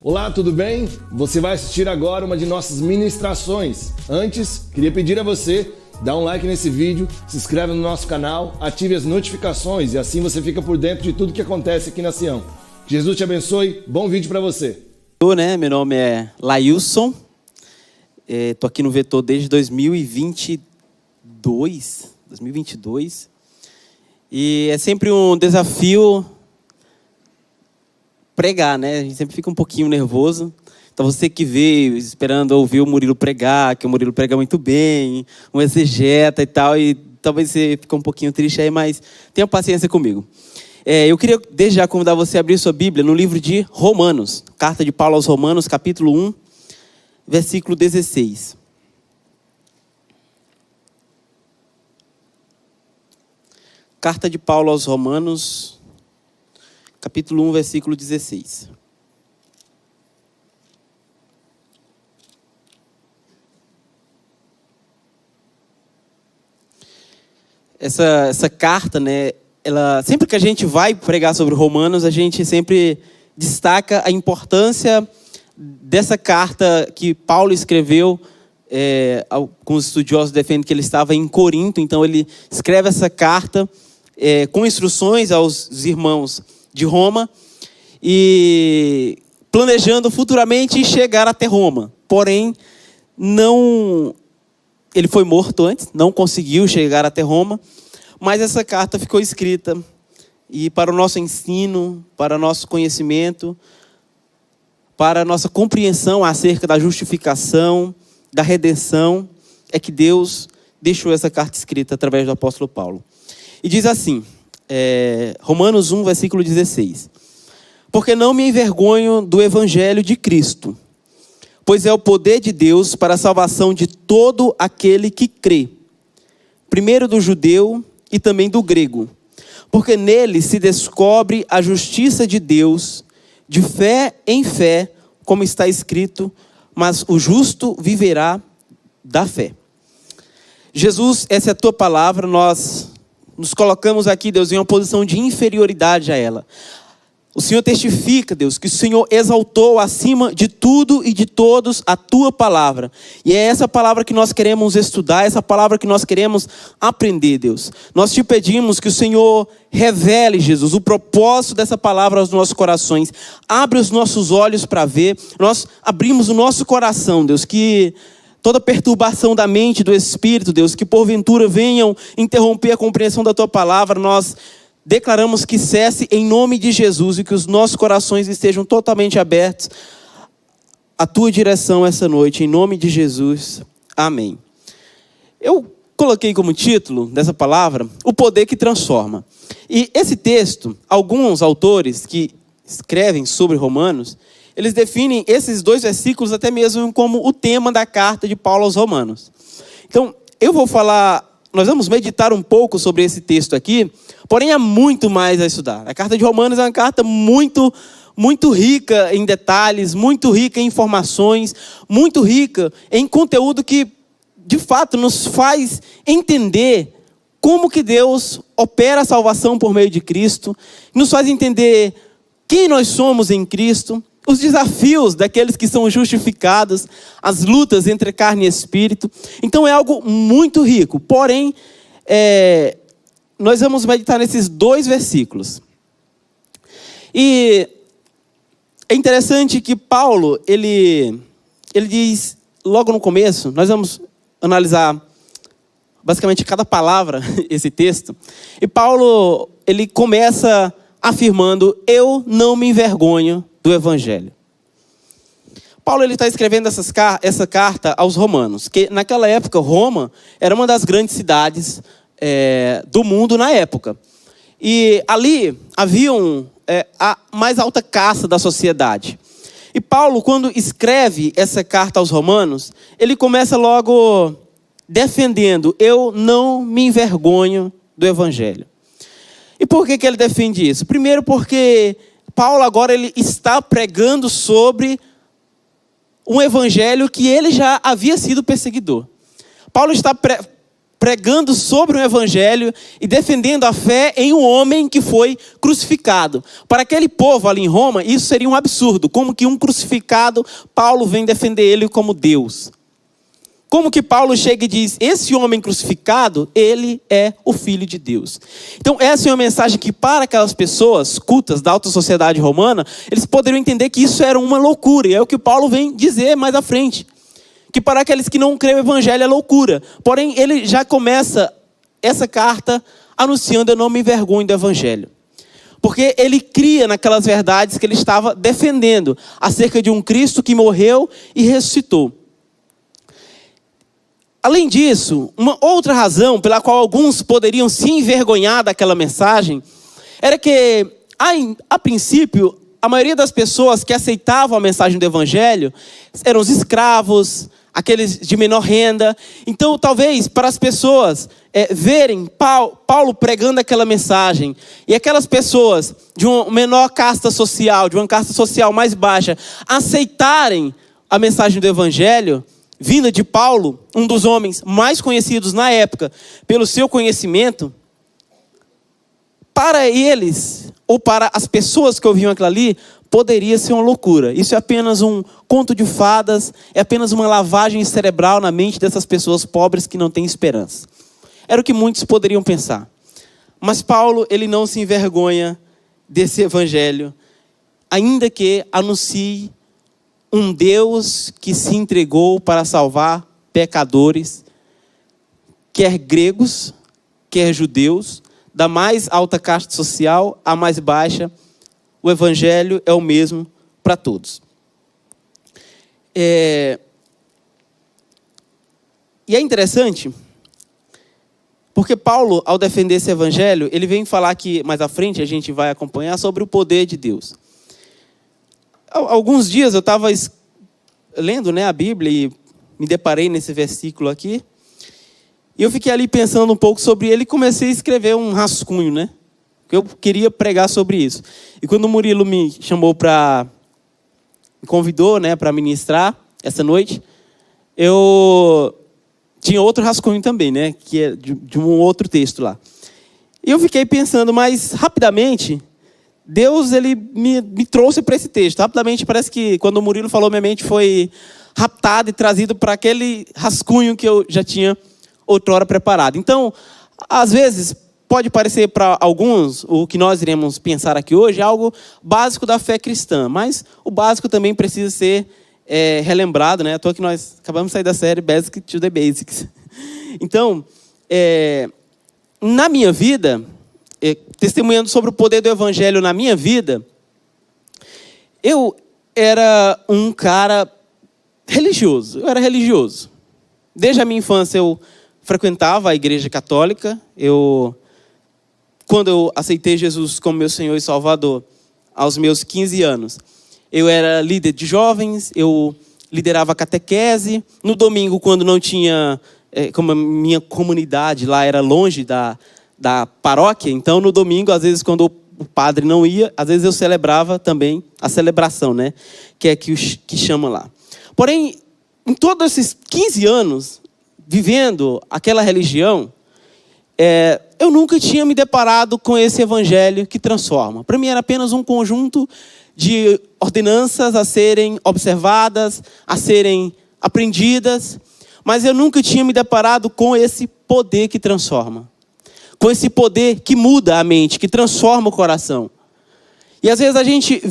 Olá, tudo bem? Você vai assistir agora uma de nossas ministrações. Antes, queria pedir a você, dá um like nesse vídeo, se inscreve no nosso canal, ative as notificações e assim você fica por dentro de tudo que acontece aqui na Sião. Que Jesus te abençoe, bom vídeo para você. Meu nome é Lailson, estou aqui no Vetor desde 2022, e é sempre um desafio pregar, né? A gente sempre fica um pouquinho nervoso. Então você que veio esperando ouvir o Murilo pregar, que o Murilo prega muito bem, um exegeta e tal, e talvez você fique um pouquinho triste aí, mas tenha paciência comigo. Eu queria desde já convidar você a abrir sua Bíblia no livro de Romanos, carta de Paulo aos Romanos, capítulo 1, versículo 16. Carta de Paulo aos Romanos, capítulo 1, versículo 16. Essa carta, né? Sempre que a gente vai pregar sobre Romanos, a gente sempre destaca a importância dessa carta que Paulo escreveu. Alguns estudiosos defendem que ele estava em Corinto, então ele escreve essa carta com instruções aos irmãos de Roma e planejando futuramente chegar até Roma. Porém, ele foi morto antes, não conseguiu chegar até Roma, mas essa carta ficou escrita e para o nosso ensino, para o nosso conhecimento, para a nossa compreensão acerca da justificação, da redenção, é que Deus deixou essa carta escrita através do apóstolo Paulo. E diz assim, Romanos 1, versículo 16. Porque não me envergonho do evangelho de Cristo, pois é o poder de Deus para a salvação de todo aquele que crê, primeiro do judeu e também do grego, porque nele se descobre a justiça de Deus, de fé em fé, como está escrito, mas o justo viverá da fé. Jesus, essa é a tua palavra, nós nos colocamos aqui, Deus, em uma posição de inferioridade a ela. O Senhor testifica, Deus, que o Senhor exaltou acima de tudo e de todos a tua palavra. E é essa palavra que nós queremos estudar, essa palavra que nós queremos aprender, Deus. Nós te pedimos que o Senhor revele, Jesus, o propósito dessa palavra aos nossos corações. Abre os nossos olhos para ver. Nós abrimos o nosso coração, Deus, que toda perturbação da mente, do espírito, Deus, que porventura venham interromper a compreensão da tua palavra, nós declaramos que cesse em nome de Jesus e que os nossos corações estejam totalmente abertos à tua direção essa noite, em nome de Jesus. Amém. Eu coloquei como título dessa palavra, o poder que transforma. E esse texto, alguns autores que escrevem sobre Romanos, eles definem esses dois versículos até mesmo como o tema da carta de Paulo aos Romanos. Então, nós vamos meditar um pouco sobre esse texto aqui, porém há muito mais a estudar. A carta de Romanos é uma carta muito, muito rica em detalhes, muito rica em informações, muito rica em conteúdo que, de fato, nos faz entender como que Deus opera a salvação por meio de Cristo, nos faz entender quem nós somos em Cristo, os desafios daqueles que são justificados, as lutas entre carne e espírito. Então é algo muito rico. Porém, nós vamos meditar nesses dois versículos. E é interessante que Paulo, ele diz, logo no começo, nós vamos analisar basicamente cada palavra, esse texto. E Paulo, ele começa afirmando, eu não me envergonho do Evangelho. Paulo está escrevendo essa carta aos romanos, que naquela época Roma era uma das grandes cidades do mundo na época. E ali haviam a mais alta casta da sociedade. E Paulo, quando escreve essa carta aos romanos, ele começa logo defendendo, eu não me envergonho do Evangelho. E por que ele defende isso? Primeiro porque Paulo agora ele está pregando sobre um evangelho que ele já havia sido perseguidor. Paulo está pregando sobre o evangelho e defendendo a fé em um homem que foi crucificado. Para aquele povo ali em Roma, isso seria um absurdo. Como que um crucificado, Paulo vem defender ele como Deus? Como que Paulo chega e diz, esse homem crucificado, ele é o Filho de Deus. Então essa é uma mensagem que para aquelas pessoas cultas da alta sociedade romana, eles poderiam entender que isso era uma loucura. E é o que Paulo vem dizer mais à frente. Que para aqueles que não creem o evangelho é loucura. Porém, ele já começa essa carta anunciando, eu não me envergonho do evangelho. Porque ele cria naquelas verdades que ele estava defendendo, acerca de um Cristo que morreu e ressuscitou. Além disso, uma outra razão pela qual alguns poderiam se envergonhar daquela mensagem, era que, a princípio, a maioria das pessoas que aceitavam a mensagem do evangelho eram os escravos, aqueles de menor renda. Então, talvez, para as pessoas verem Paulo pregando aquela mensagem, e aquelas pessoas de uma menor casta social, de uma casta social mais baixa, aceitarem a mensagem do evangelho, vinda de Paulo, um dos homens mais conhecidos na época, pelo seu conhecimento, para eles, ou para as pessoas que ouviam aquilo ali, poderia ser uma loucura. Isso é apenas um conto de fadas, é apenas uma lavagem cerebral na mente dessas pessoas pobres que não têm esperança. Era o que muitos poderiam pensar. Mas Paulo, ele não se envergonha desse evangelho, ainda que anuncie um Deus que se entregou para salvar pecadores, quer gregos, quer judeus, da mais alta casta social à mais baixa. O evangelho é o mesmo para todos. E é interessante, porque Paulo, ao defender esse evangelho, ele vem falar que mais à frente a gente vai acompanhar sobre o poder de Deus. Alguns dias eu estava lendo, a Bíblia e me deparei nesse versículo aqui. E eu fiquei ali pensando um pouco sobre ele e comecei a escrever um rascunho, Porque eu queria pregar sobre isso. E quando o Murilo me convidou, para ministrar essa noite, eu tinha outro rascunho também, que é de um outro texto lá. E eu fiquei pensando, mas rapidamente, Deus ele me trouxe para esse texto. Rapidamente, parece que quando o Murilo falou, minha mente foi raptada e trazido para aquele rascunho que eu já tinha outrora preparado. Então, às vezes, pode parecer para alguns, o que nós iremos pensar aqui hoje, é algo básico da fé cristã. Mas o básico também precisa ser relembrado, À toa que nós acabamos de sair da série Basic to the Basics. Então, na minha vida, testemunhando sobre o poder do evangelho na minha vida, eu era um cara religioso. Eu era religioso. Desde a minha infância eu frequentava a igreja católica. Quando eu aceitei Jesus como meu Senhor e Salvador, aos meus 15 anos, eu era líder de jovens, eu liderava a catequese. No domingo, quando não tinha, como a minha comunidade lá era longe da paróquia, então no domingo, às vezes quando o padre não ia, às vezes eu celebrava também a celebração, que é que chama lá. Porém, em todos esses 15 anos, vivendo aquela religião, eu nunca tinha me deparado com esse evangelho que transforma. Para mim era apenas um conjunto de ordenanças a serem observadas, a serem aprendidas, mas eu nunca tinha me deparado com esse poder que transforma. Com esse poder que muda a mente, que transforma o coração. E às vezes a gente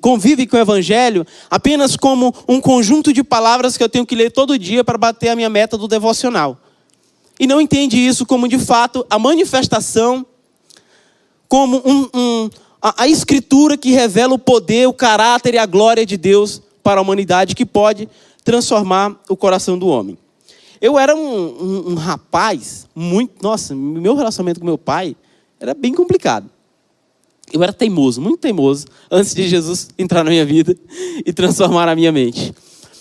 convive com o evangelho apenas como um conjunto de palavras que eu tenho que ler todo dia para bater a minha meta do devocional. E não entende isso como, de fato, a manifestação, como a escritura que revela o poder, o caráter e a glória de Deus para a humanidade, que pode transformar o coração do homem. Eu era um rapaz meu relacionamento com meu pai era bem complicado. Eu era teimoso, muito teimoso, antes de Jesus entrar na minha vida e transformar a minha mente.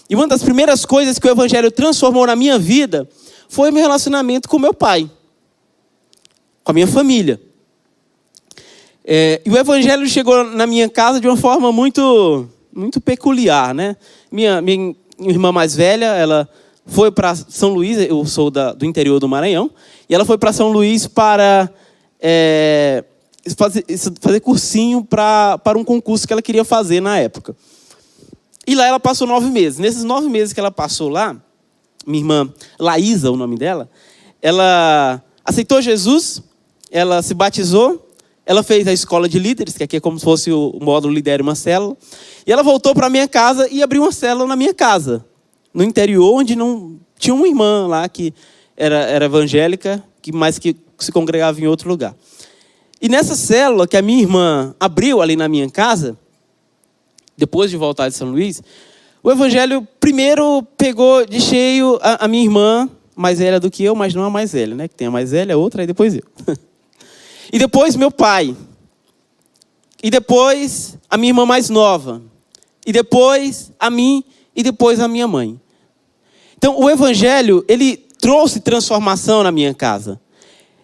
E uma das primeiras coisas que o evangelho transformou na minha vida foi o meu relacionamento com meu pai, com a minha família. E o evangelho chegou na minha casa de uma forma muito, muito peculiar, Minha irmã mais velha, ela foi para São Luís, eu sou do interior do Maranhão, e ela foi para São Luís para fazer cursinho para um concurso que ela queria fazer na época. E lá ela passou 9 meses. Nesses 9 meses que ela passou lá, minha irmã Laísa, o nome dela, ela aceitou Jesus, ela se batizou, ela fez a escola de líderes, que aqui é como se fosse o módulo Lidere uma Célula, e ela voltou para a minha casa e abriu uma célula na minha casa, no interior, onde não tinha uma irmã lá que era evangélica, mas que se congregava em outro lugar. E nessa célula que a minha irmã abriu ali na minha casa, depois de voltar de São Luís, o evangelho primeiro pegou de cheio a minha irmã, mais velha do que eu, mas não a mais velha, né? Que tem a mais velha, a outra, e depois eu. E depois meu pai. E depois a minha irmã mais nova. E depois a mim, e depois a minha mãe. Então o evangelho, ele trouxe transformação na minha casa.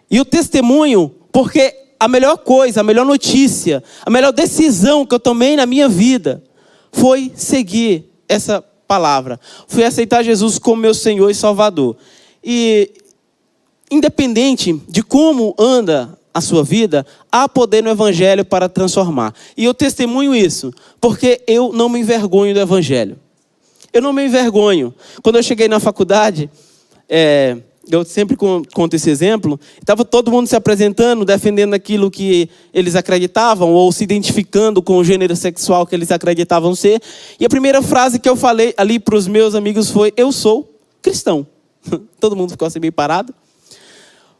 E o testemunho, porque a melhor coisa, a melhor notícia, a melhor decisão que eu tomei na minha vida foi seguir essa palavra. Foi aceitar Jesus como meu Senhor e Salvador. E independente de como anda a sua vida, há poder no evangelho para transformar. E eu testemunho isso, porque eu não me envergonho do evangelho. Eu não me envergonho. Quando eu cheguei na faculdade, eu sempre conto esse exemplo, estava todo mundo se apresentando, defendendo aquilo que eles acreditavam, ou se identificando com o gênero sexual que eles acreditavam ser. E a primeira frase que eu falei ali para os meus amigos foi: eu sou cristão. Todo mundo ficou assim meio parado.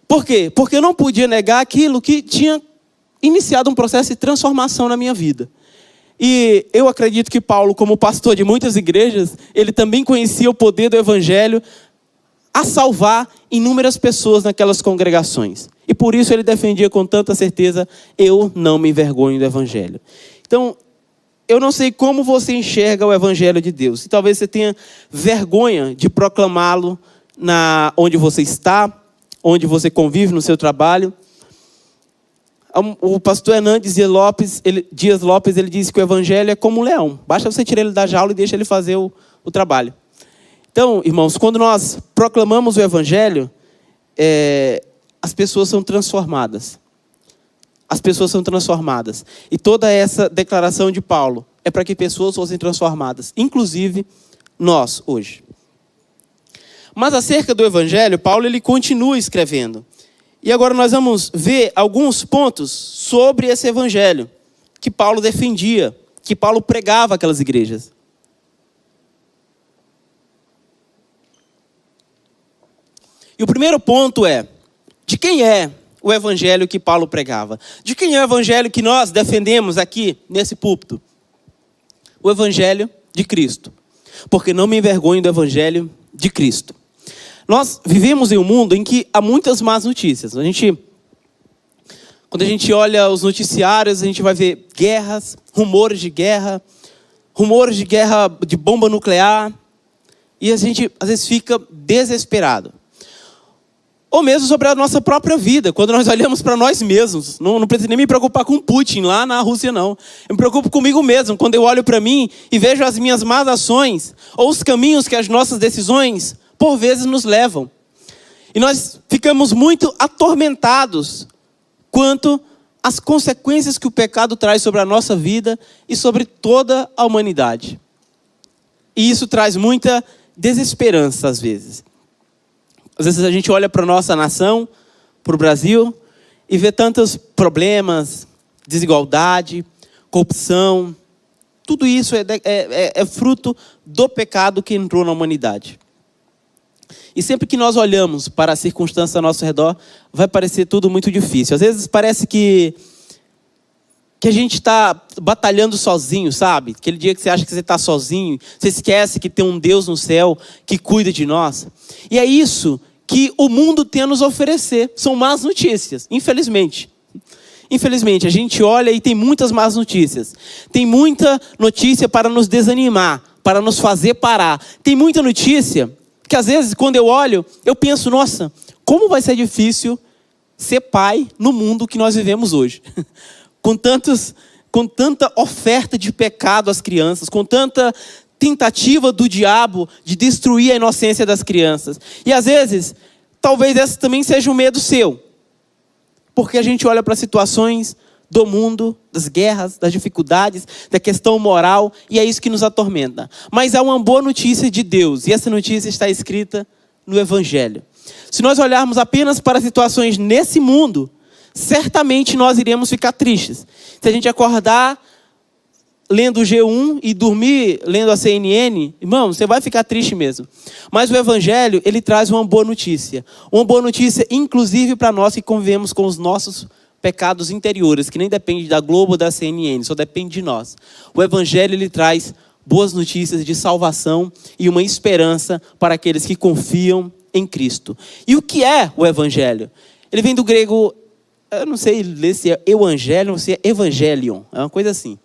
Por quê? Porque eu não podia negar aquilo que tinha iniciado um processo de transformação na minha vida. E eu acredito que Paulo, como pastor de muitas igrejas, ele também conhecia o poder do evangelho a salvar inúmeras pessoas naquelas congregações. E por isso ele defendia com tanta certeza: eu não me envergonho do evangelho. Então, eu não sei como você enxerga o evangelho de Deus. E talvez você tenha vergonha de proclamá-lo onde você está, onde você convive, no seu trabalho. O pastor Hernandes Dias Lopes, ele disse que o evangelho é como um leão. Basta você tirar ele da jaula e deixa ele fazer o trabalho. Então, irmãos, quando nós proclamamos o evangelho, as pessoas são transformadas. As pessoas são transformadas. E toda essa declaração de Paulo é para que pessoas fossem transformadas, inclusive nós, hoje. Mas acerca do evangelho, Paulo ele continua escrevendo. E agora nós vamos ver alguns pontos sobre esse evangelho que Paulo defendia, que Paulo pregava àquelas igrejas. E o primeiro ponto é: de quem é o evangelho que Paulo pregava? De quem é o evangelho que nós defendemos aqui nesse púlpito? O evangelho de Cristo. Porque não me envergonho do evangelho de Cristo. Nós vivemos em um mundo em que há muitas más notícias. Quando a gente olha os noticiários, a gente vai ver guerras, rumores de guerra de bomba nuclear. E a gente, às vezes, fica desesperado. Ou mesmo sobre a nossa própria vida, quando nós olhamos para nós mesmos. Não preciso nem me preocupar com Putin lá na Rússia, não. Eu me preocupo comigo mesmo, quando eu olho para mim e vejo as minhas más ações, ou os caminhos que as nossas decisões, por vezes, nos levam. E nós ficamos muito atormentados quanto às consequências que o pecado traz sobre a nossa vida e sobre toda a humanidade. E isso traz muita desesperança, às vezes. Às vezes a gente olha para a nossa nação, para o Brasil, e vê tantos problemas, desigualdade, corrupção. Tudo isso é fruto do pecado que entrou na humanidade. E sempre que nós olhamos para a circunstância ao nosso redor, vai parecer tudo muito difícil. Às vezes parece que a gente está batalhando sozinho, sabe? Aquele dia que você acha que você está sozinho, você esquece que tem um Deus no céu que cuida de nós. E é isso que o mundo tem a nos oferecer. São más notícias, infelizmente. Infelizmente, a gente olha e tem muitas más notícias. Tem muita notícia para nos desanimar, para nos fazer parar. Tem muita notícia que às vezes, quando eu olho, eu penso: nossa, como vai ser difícil ser pai no mundo que nós vivemos hoje. Com tanta oferta de pecado às crianças, com tanta tentativa do diabo de destruir a inocência das crianças. E às vezes, talvez esse também seja um medo seu. Porque a gente olha para situações do mundo, das guerras, das dificuldades, da questão moral, e é isso que nos atormenta. Mas há uma boa notícia de Deus, e essa notícia está escrita no Evangelho. Se nós olharmos apenas para situações nesse mundo, certamente nós iremos ficar tristes. Se a gente acordar lendo o G1 e dormir lendo a CNN, irmão, você vai ficar triste mesmo. Mas o Evangelho, ele traz uma boa notícia. Uma boa notícia, inclusive para nós que convivemos com os nossos pecados interiores, que nem depende da Globo ou da CNN, só depende de nós. O Evangelho, ele traz boas notícias de salvação e uma esperança para aqueles que confiam em Cristo. E o que é o Evangelho? Ele vem do grego, eu não sei ler se é Evangelho ou se é Evangelion, é uma coisa assim.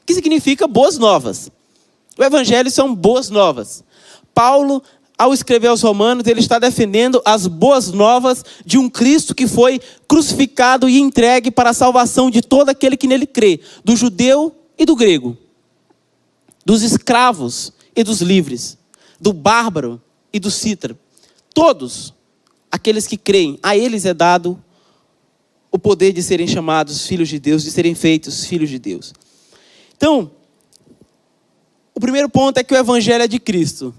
Que significa boas novas. O Evangelho são boas novas. Paulo, ao escrever aos Romanos, ele está defendendo as boas novas de um Cristo que foi crucificado e entregue para a salvação de todo aquele que nele crê, do judeu e do grego, dos escravos e dos livres, do bárbaro e do cítaro. Todos aqueles que creem, a eles é dado o poder de serem chamados filhos de Deus, de serem feitos filhos de Deus. Então, o primeiro ponto é que o Evangelho é de Cristo.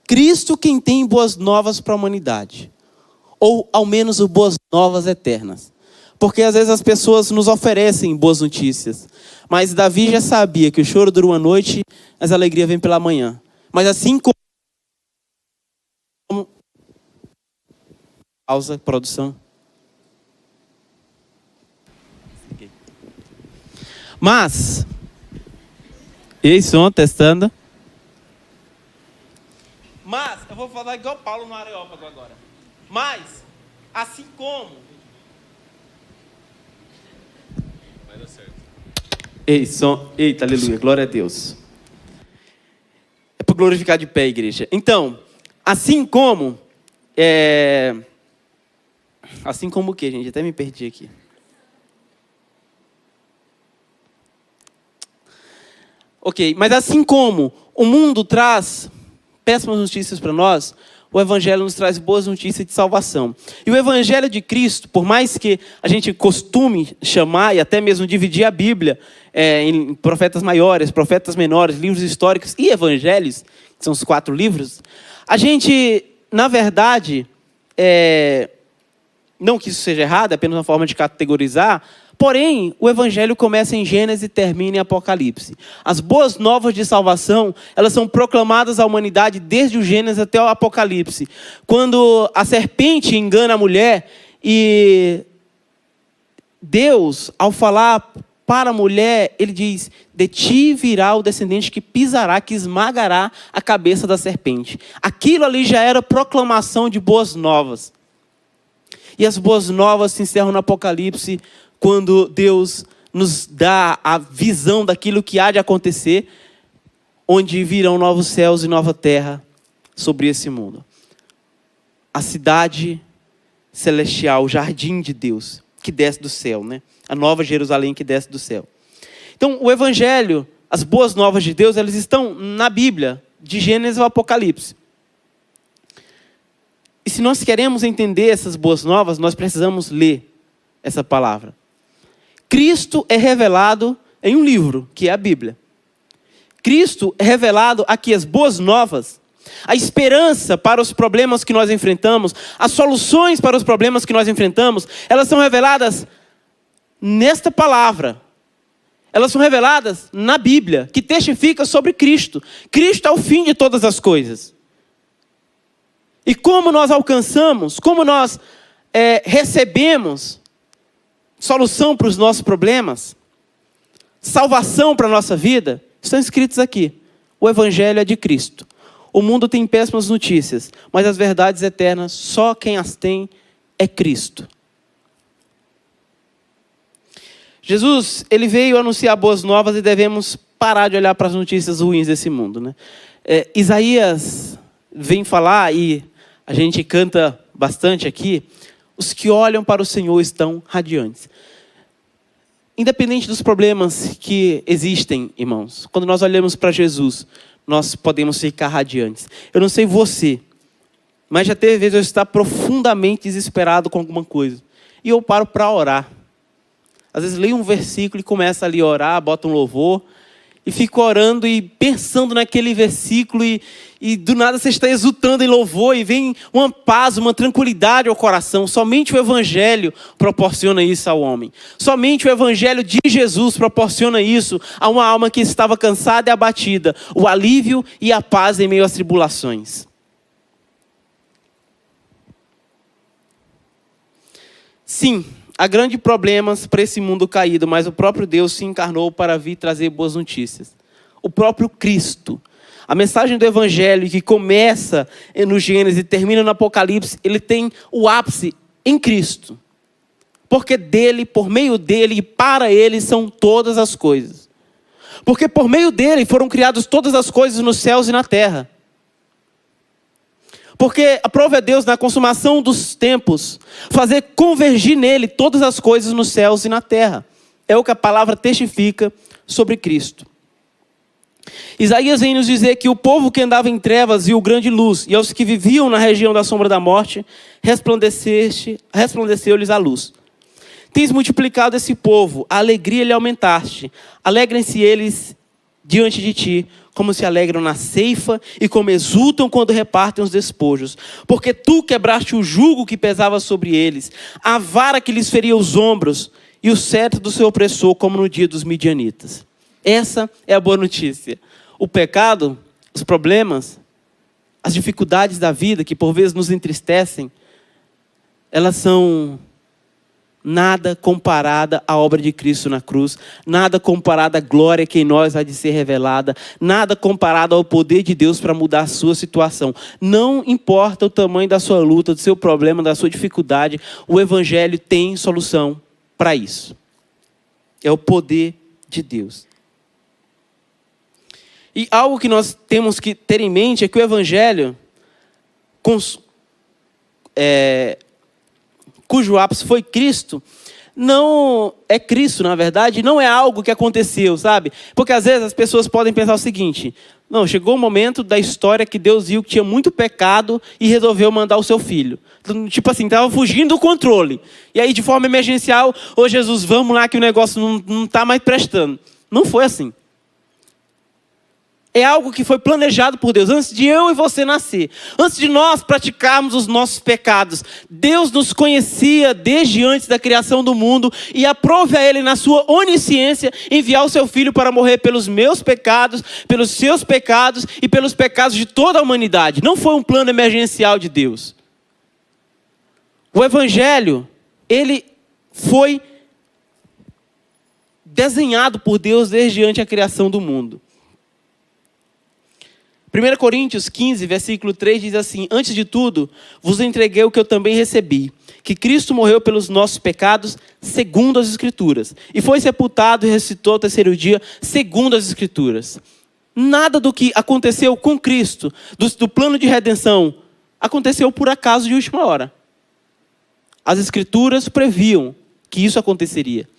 Cristo quem tem boas novas para a humanidade. Ou, ao menos, boas novas eternas. Porque, às vezes, as pessoas nos oferecem boas notícias. Mas Davi já sabia que o choro dura uma noite, mas a alegria vem pela manhã. Mas assim como... Pausa, produção. Mas... E aí, som, testando. Mas, eu vou falar igual Paulo no Areópago agora. Mas, assim como... Vai dar certo. Ei, som. Eita, aleluia, glória a Deus. É para glorificar de pé, igreja. Então, assim como... Assim como o quê, gente? Até me perdi aqui. Ok, mas assim como o mundo traz péssimas notícias para nós, o Evangelho nos traz boas notícias de salvação. E o Evangelho de Cristo, por mais que a gente costume chamar e até mesmo dividir a Bíblia em profetas maiores, profetas menores, livros históricos e evangelhos, que são os 4 livros, a gente, na verdade, não que isso seja errado, é apenas uma forma de categorizar. Porém, o Evangelho começa em Gênesis e termina em Apocalipse. As boas novas de salvação, elas são proclamadas à humanidade desde o Gênesis até o Apocalipse. Quando a serpente engana a mulher e Deus, ao falar para a mulher, ele diz, de ti virá o descendente que pisará, que esmagará a cabeça da serpente. Aquilo ali já era proclamação de boas novas. E as boas novas se encerram no Apocalipse, quando Deus nos dá a visão daquilo que há de acontecer, onde virão novos céus e nova terra sobre esse mundo. A cidade celestial, o jardim de Deus, que desce do céu, né? A nova Jerusalém que desce do céu. Então, o Evangelho, as boas novas de Deus, elas estão na Bíblia, de Gênesis ao Apocalipse. E se nós queremos entender essas boas novas, nós precisamos ler essa palavra. Cristo é revelado em um livro, que é a Bíblia. Cristo é revelado aqui, as boas novas, a esperança para os problemas que nós enfrentamos, as soluções para os problemas que nós enfrentamos, elas são reveladas nesta palavra. Elas são reveladas na Bíblia, que testifica sobre Cristo. Cristo é o fim de todas as coisas. E como nós alcançamos, como nós recebemos solução para os nossos problemas, salvação para a nossa vida, estão escritos aqui. O Evangelho é de Cristo. O mundo tem péssimas notícias, mas as verdades eternas, só quem as tem é Cristo. Jesus, ele veio anunciar boas novas e devemos parar de olhar para as notícias ruins desse mundo, né? Isaías vem falar, e a gente canta bastante aqui, os que olham para o Senhor estão radiantes. Independente dos problemas que existem, irmãos, quando nós olhamos para Jesus, nós podemos ficar radiantes. Eu não sei você, mas já teve vezes eu estar profundamente desesperado com alguma coisa. E eu paro para orar. Às vezes leio um versículo e começo ali a orar, boto um louvor, e fico orando e pensando naquele versículo, e do nada você está exultando em louvor, e vem uma paz, uma tranquilidade ao coração. Somente o Evangelho proporciona isso ao homem. Somente o Evangelho de Jesus proporciona isso a uma alma que estava cansada e abatida. O alívio e a paz em meio às tribulações. Sim, há grandes problemas para esse mundo caído, mas o próprio Deus se encarnou para vir trazer boas notícias. O próprio Cristo. A mensagem do Evangelho que começa no Gênesis e termina no Apocalipse, ele tem o ápice em Cristo. Porque dele, por meio dele e para ele são todas as coisas. Porque por meio dele foram criadas todas as coisas nos céus e na terra. Porque aprove a Deus na consumação dos tempos fazer convergir nele todas as coisas nos céus e na terra. É o que a palavra testifica sobre Cristo. Isaías vem nos dizer que o povo que andava em trevas viu grande luz, e aos que viviam na região da sombra da morte, resplandeceu-lhes a luz. Tens multiplicado esse povo, a alegria lhe aumentaste. Alegrem-se eles diante de ti, como se alegram na ceifa e como exultam quando repartem os despojos. Porque tu quebraste o jugo que pesava sobre eles, a vara que lhes feria os ombros e o cetro do seu opressor, como no dia dos midianitas. Essa é a boa notícia. O pecado, os problemas, as dificuldades da vida que por vezes nos entristecem, elas são nada comparada à obra de Cristo na cruz, nada comparada à glória que em nós há de ser revelada, nada comparado ao poder de Deus para mudar a sua situação. Não importa o tamanho da sua luta, do seu problema, da sua dificuldade, o Evangelho tem solução para isso. É o poder de Deus. E algo que nós temos que ter em mente é que o Evangelho, cujo ápice foi Cristo, não é Cristo, na verdade, não é algo que aconteceu, sabe? Porque às vezes as pessoas podem pensar o seguinte: não, chegou um momento da história que Deus viu que tinha muito pecado e resolveu mandar o seu filho. Tipo assim, estava fugindo do controle. E aí de forma emergencial, ô Jesus, vamos lá que o negócio não está mais prestando. Não foi assim. É algo que foi planejado por Deus, antes de eu e você nascer. Antes de nós praticarmos os nossos pecados. Deus nos conhecia desde antes da criação do mundo e aprove a Ele, na sua onisciência, enviar o seu Filho para morrer pelos meus pecados, pelos seus pecados e pelos pecados de toda a humanidade. Não foi um plano emergencial de Deus. O Evangelho, ele foi desenhado por Deus desde antes da criação do mundo. 1 Coríntios 15, versículo 3 diz assim: antes de tudo, vos entreguei o que eu também recebi, que Cristo morreu pelos nossos pecados, segundo as Escrituras, e foi sepultado e ressuscitou ao terceiro dia, segundo as Escrituras. Nada do que aconteceu com Cristo, do plano de redenção, aconteceu por acaso de última hora. As Escrituras previam que isso aconteceria.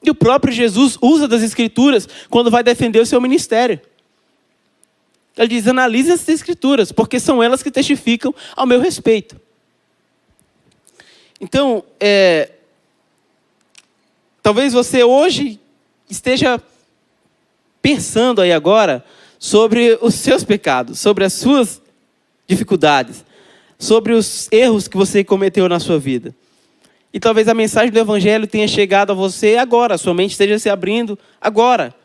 E o próprio Jesus usa das Escrituras quando vai defender o seu ministério. Ele diz: analise as Escrituras, porque são elas que testificam ao meu respeito. Então, talvez você hoje esteja pensando aí agora sobre os seus pecados, sobre as suas dificuldades, sobre os erros que você cometeu na sua vida. E talvez a mensagem do Evangelho tenha chegado a você agora, sua mente esteja se abrindo agora.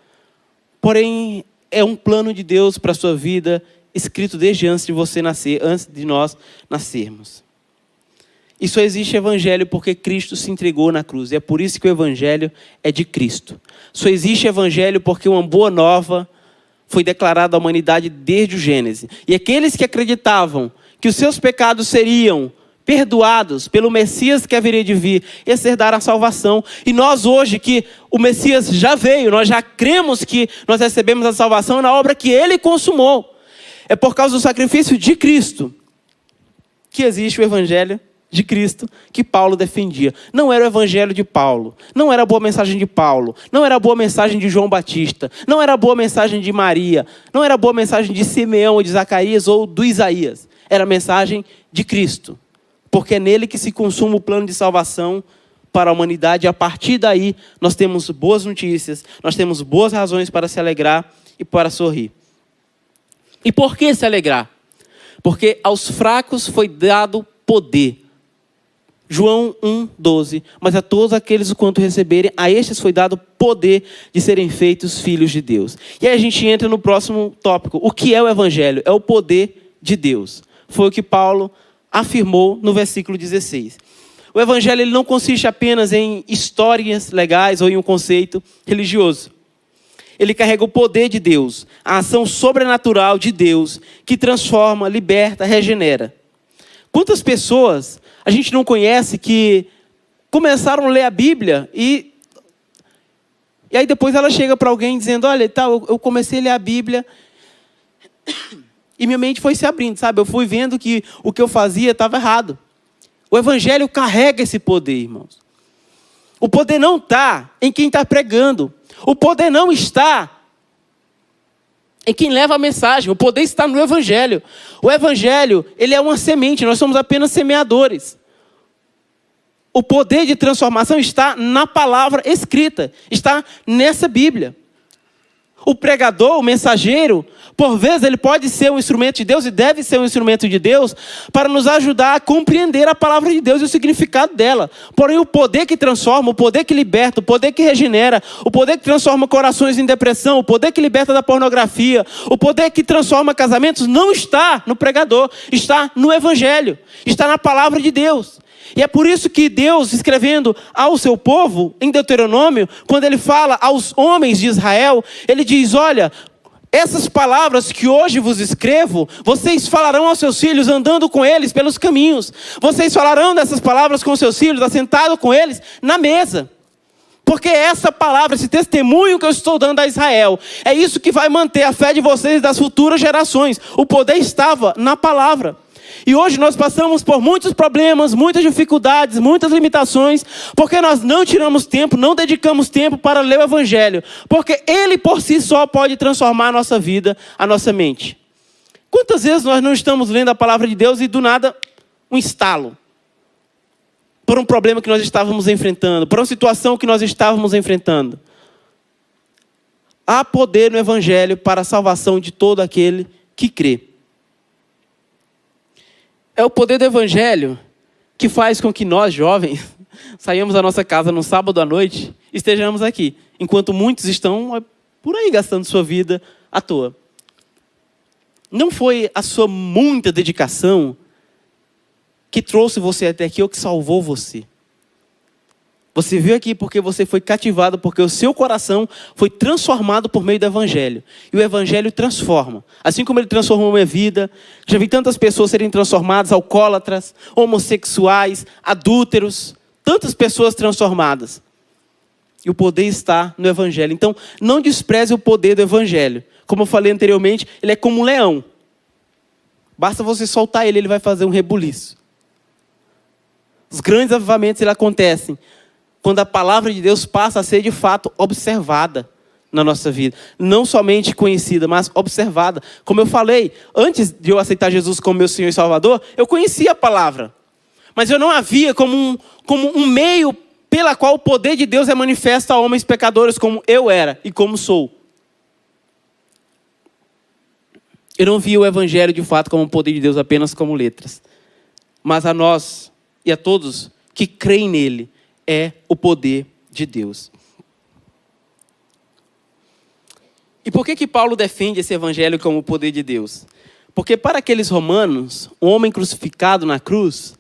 Porém, é um plano de Deus para a sua vida, escrito desde antes de você nascer, antes de nós nascermos. E só existe Evangelho porque Cristo se entregou na cruz. E é por isso que o Evangelho é de Cristo. Só existe Evangelho porque uma boa nova foi declarada à humanidade desde o Gênesis. E aqueles que acreditavam que os seus pecados seriam perdoados pelo Messias que haveria de vir, esse herdar a salvação. E nós hoje, que o Messias já veio, nós já cremos que nós recebemos a salvação na obra que Ele consumou. É por causa do sacrifício de Cristo que existe o Evangelho de Cristo que Paulo defendia. Não era o evangelho de Paulo, não era a boa mensagem de Paulo, não era a boa mensagem de João Batista, não era a boa mensagem de Maria, não era a boa mensagem de Simeão ou de Zacarias ou do Isaías. Era a mensagem de Cristo, porque é nele que se consuma o plano de salvação para a humanidade. E a partir daí nós temos boas notícias, nós temos boas razões para se alegrar e para sorrir. E por que se alegrar? Porque aos fracos foi dado poder. João 1,12. Mas a todos aqueles o quanto receberem, a estes foi dado poder de serem feitos filhos de Deus. E aí a gente entra no próximo tópico. O que é o evangelho? É o poder de Deus. Foi o que Paulo afirmou no versículo 16. O evangelho ele não consiste apenas em histórias legais ou em um conceito religioso. Ele carrega o poder de Deus, a ação sobrenatural de Deus, que transforma, liberta, regenera. Quantas pessoas a gente não conhece que começaram a ler a Bíblia e aí depois ela chega para alguém dizendo, olha, eu comecei a ler a Bíblia e minha mente foi se abrindo, sabe? Eu fui vendo que o que eu fazia estava errado. O evangelho carrega esse poder, irmãos. O poder não está em quem está pregando. O poder não está em quem leva a mensagem. O poder está no evangelho. O evangelho, ele é uma semente. Nós somos apenas semeadores. O poder de transformação está na palavra escrita. Está nessa Bíblia. O pregador, o mensageiro, por vezes ele pode ser um instrumento de Deus e deve ser um instrumento de Deus para nos ajudar a compreender a palavra de Deus e o significado dela. Porém, o poder que transforma, o poder que liberta, o poder que regenera, o poder que transforma corações em depressão, o poder que liberta da pornografia, o poder que transforma casamentos não está no pregador, está no evangelho, está na palavra de Deus. E é por isso que Deus, escrevendo ao seu povo, em Deuteronômio, quando ele fala aos homens de Israel, ele diz, olha, essas palavras que hoje vos escrevo, vocês falarão aos seus filhos andando com eles pelos caminhos. Vocês falarão dessas palavras com seus filhos, assentado com eles na mesa. Porque essa palavra, esse testemunho que eu estou dando a Israel, é isso que vai manter a fé de vocês e das futuras gerações. O poder estava na palavra. E hoje nós passamos por muitos problemas, muitas dificuldades, muitas limitações, porque nós não tiramos tempo, não dedicamos tempo para ler o evangelho. Porque ele por si só pode transformar a nossa vida, a nossa mente. Quantas vezes nós não estamos lendo a palavra de Deus e do nada um estalo? Por um problema que nós estávamos enfrentando, por uma situação que nós estávamos enfrentando. Há poder no evangelho para a salvação de todo aquele que crê. É o poder do evangelho que faz com que nós, jovens, saímos da nossa casa no sábado à noite e estejamos aqui, enquanto muitos estão por aí gastando sua vida à toa. Não foi a sua muita dedicação que trouxe você até aqui ou que salvou você. Você veio aqui porque você foi cativado, porque o seu coração foi transformado por meio do evangelho. E o evangelho transforma. Assim como ele transformou minha vida, já vi tantas pessoas serem transformadas, alcoólatras, homossexuais, adúlteros, tantas pessoas transformadas. E o poder está no evangelho. Então, não despreze o poder do evangelho. Como eu falei anteriormente, ele é como um leão. Basta você soltar ele, ele vai fazer um rebuliço. Os grandes avivamentos eles acontecem quando a palavra de Deus passa a ser de fato observada na nossa vida. Não somente conhecida, mas observada. Como eu falei, antes de eu aceitar Jesus como meu Senhor e Salvador, eu conhecia a palavra. Mas eu não a via como um meio pela qual o poder de Deus é manifesto a homens pecadores como eu era e como sou. Eu não via o evangelho de fato como o poder de Deus apenas como letras. Mas a nós e a todos que creem nele, é o poder de Deus. E por que Paulo defende esse evangelho como o poder de Deus? Porque para aqueles romanos, o homem crucificado na cruz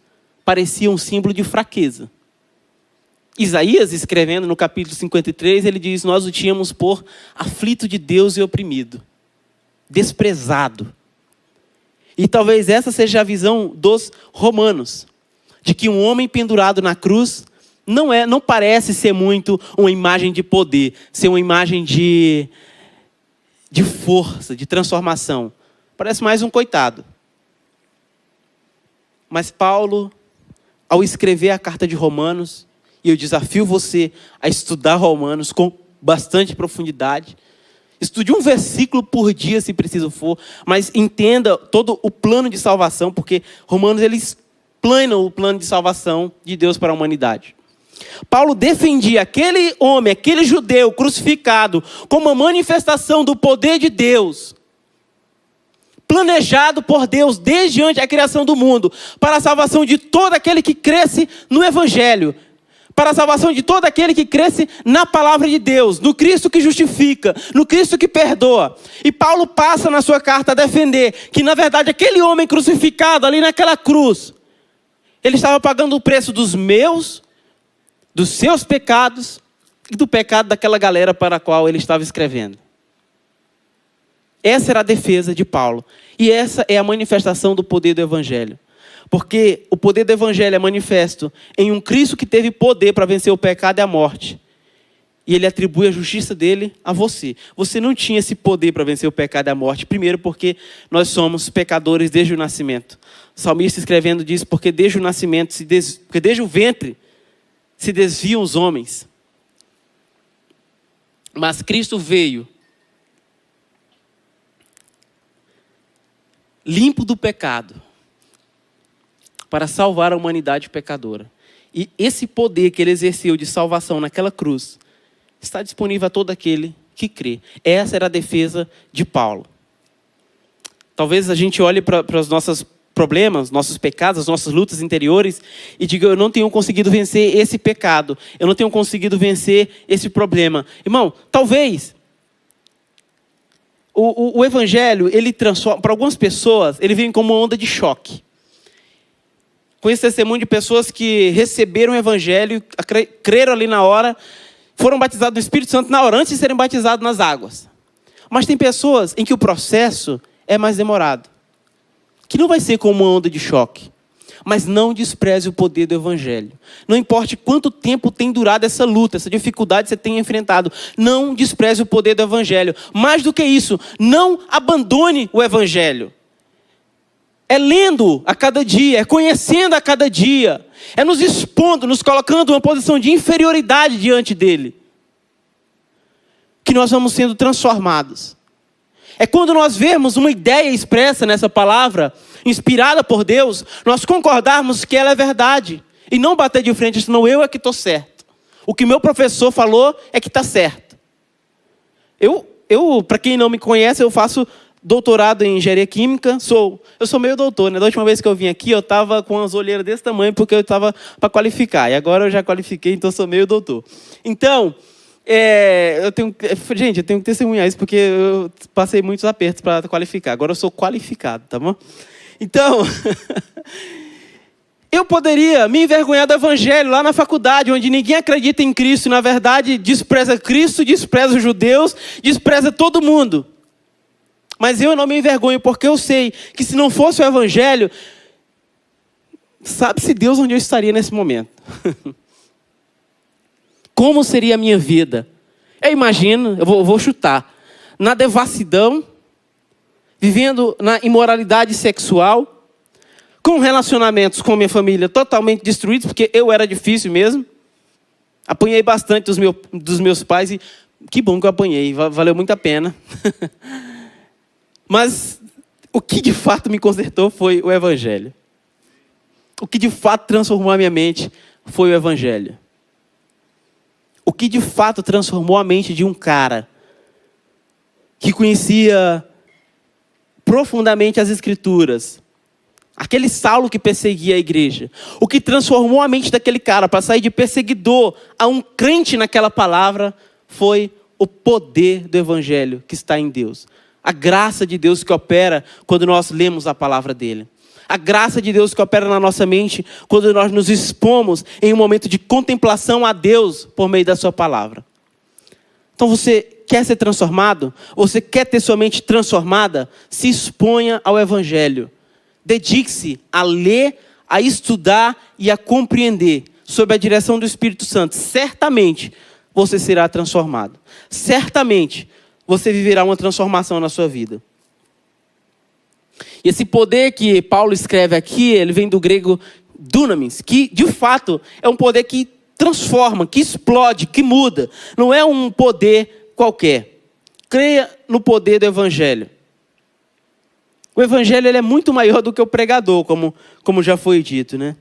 parecia um símbolo de fraqueza. Isaías, escrevendo no capítulo 53, ele diz, nós o tínhamos por aflito de Deus e oprimido, desprezado. E talvez essa seja a visão dos romanos, de que um homem pendurado na cruz não parece ser muito uma imagem de poder, ser uma imagem de força, de transformação. Parece mais um coitado. Mas Paulo, ao escrever a carta de Romanos, e eu desafio você a estudar Romanos com bastante profundidade. Estude um versículo por dia, se preciso for, mas entenda todo o plano de salvação, porque Romanos, eles planam o plano de salvação de Deus para a humanidade. Paulo defendia aquele homem, aquele judeu crucificado, como uma manifestação do poder de Deus, planejado por Deus desde antes da criação do mundo, para a salvação de todo aquele que cresce no Evangelho, para a salvação de todo aquele que cresce na palavra de Deus, no Cristo que justifica, no Cristo que perdoa. E Paulo passa na sua carta a defender que, na verdade, aquele homem crucificado ali naquela cruz, ele estava pagando o preço dos seus pecados e do pecado daquela galera para a qual ele estava escrevendo. Essa era a defesa de Paulo. E essa é a manifestação do poder do Evangelho. Porque o poder do Evangelho é manifesto em um Cristo que teve poder para vencer o pecado e a morte. E ele atribui a justiça dele a você. Você não tinha esse poder para vencer o pecado e a morte. Primeiro porque nós somos pecadores desde o nascimento. O salmista escrevendo diz, porque desde o nascimento, porque desde o ventre se desviam os homens. Mas Cristo veio limpo do pecado, para salvar a humanidade pecadora. E esse poder que ele exerceu de salvação naquela cruz, está disponível a todo aquele que crê. Essa era a defesa de Paulo. Talvez a gente olhe para os nossos problemas, nossos pecados, as nossas lutas interiores, e diga, eu não tenho conseguido vencer esse pecado, eu não tenho conseguido vencer esse problema. Irmão, talvez o Evangelho, ele transforma, para algumas pessoas, ele vem como uma onda de choque. Conheço testemunho de pessoas que receberam o Evangelho, creram ali na hora, foram batizados no Espírito Santo na hora, antes de serem batizados nas águas. Mas tem pessoas em que o processo é mais demorado, que não vai ser como uma onda de choque. Mas não despreze o poder do Evangelho. Não importe quanto tempo tem durado essa luta, essa dificuldade que você tem enfrentado. Não despreze o poder do Evangelho. Mais do que isso, não abandone o Evangelho. É lendo a cada dia, é conhecendo a cada dia. É nos expondo, nos colocando em uma posição de inferioridade diante dele, que nós vamos sendo transformados. É quando nós vemos uma ideia expressa nessa palavra, inspirada por Deus, nós concordarmos que ela é verdade. E não bater de frente, senão eu é que estou certo. O que meu professor falou é que está certo. Para quem não me conhece, eu faço doutorado em engenharia química. Eu sou meio doutor, né? Da última vez que eu vim aqui, eu estava com as olheiras desse tamanho, porque eu estava para qualificar. E agora eu já qualifiquei, então eu sou meio doutor. Então, eu tenho que testemunhar isso, porque eu passei muitos apertos para qualificar. Agora eu sou qualificado, tá bom? Então, eu poderia me envergonhar do Evangelho lá na faculdade, onde ninguém acredita em Cristo, e na verdade despreza Cristo, despreza os judeus, despreza todo mundo. Mas eu não me envergonho, porque eu sei que se não fosse o Evangelho, sabe-se Deus onde eu estaria nesse momento. Como seria a minha vida? Eu imagino, eu vou chutar, na devassidão, vivendo na imoralidade sexual, com relacionamentos com minha família totalmente destruídos, porque eu era difícil mesmo. Apanhei bastante dos meus pais e que bom que eu apanhei, valeu muito a pena. Mas o que de fato me consertou foi o Evangelho. O que de fato transformou a minha mente foi o Evangelho. O que de fato transformou a mente de um cara que conhecia profundamente as Escrituras, aquele Saulo que perseguia a igreja, o que transformou a mente daquele cara para sair de perseguidor a um crente naquela palavra, foi o poder do Evangelho que está em Deus. A graça de Deus que opera quando nós lemos a palavra dele. A graça de Deus que opera na nossa mente quando nós nos expomos em um momento de contemplação a Deus por meio da sua palavra. Então você quer ser transformado? Você quer ter sua mente transformada? Se exponha ao Evangelho. Dedique-se a ler, a estudar e a compreender sob a direção do Espírito Santo. Certamente você será transformado. Certamente você viverá uma transformação na sua vida. E esse poder que Paulo escreve aqui, ele vem do grego dunamis, que de fato é um poder que transforma, que explode, que muda. Não é um poder qualquer. Creia no poder do Evangelho. O Evangelho ele é muito maior do que o pregador, como já foi dito, né?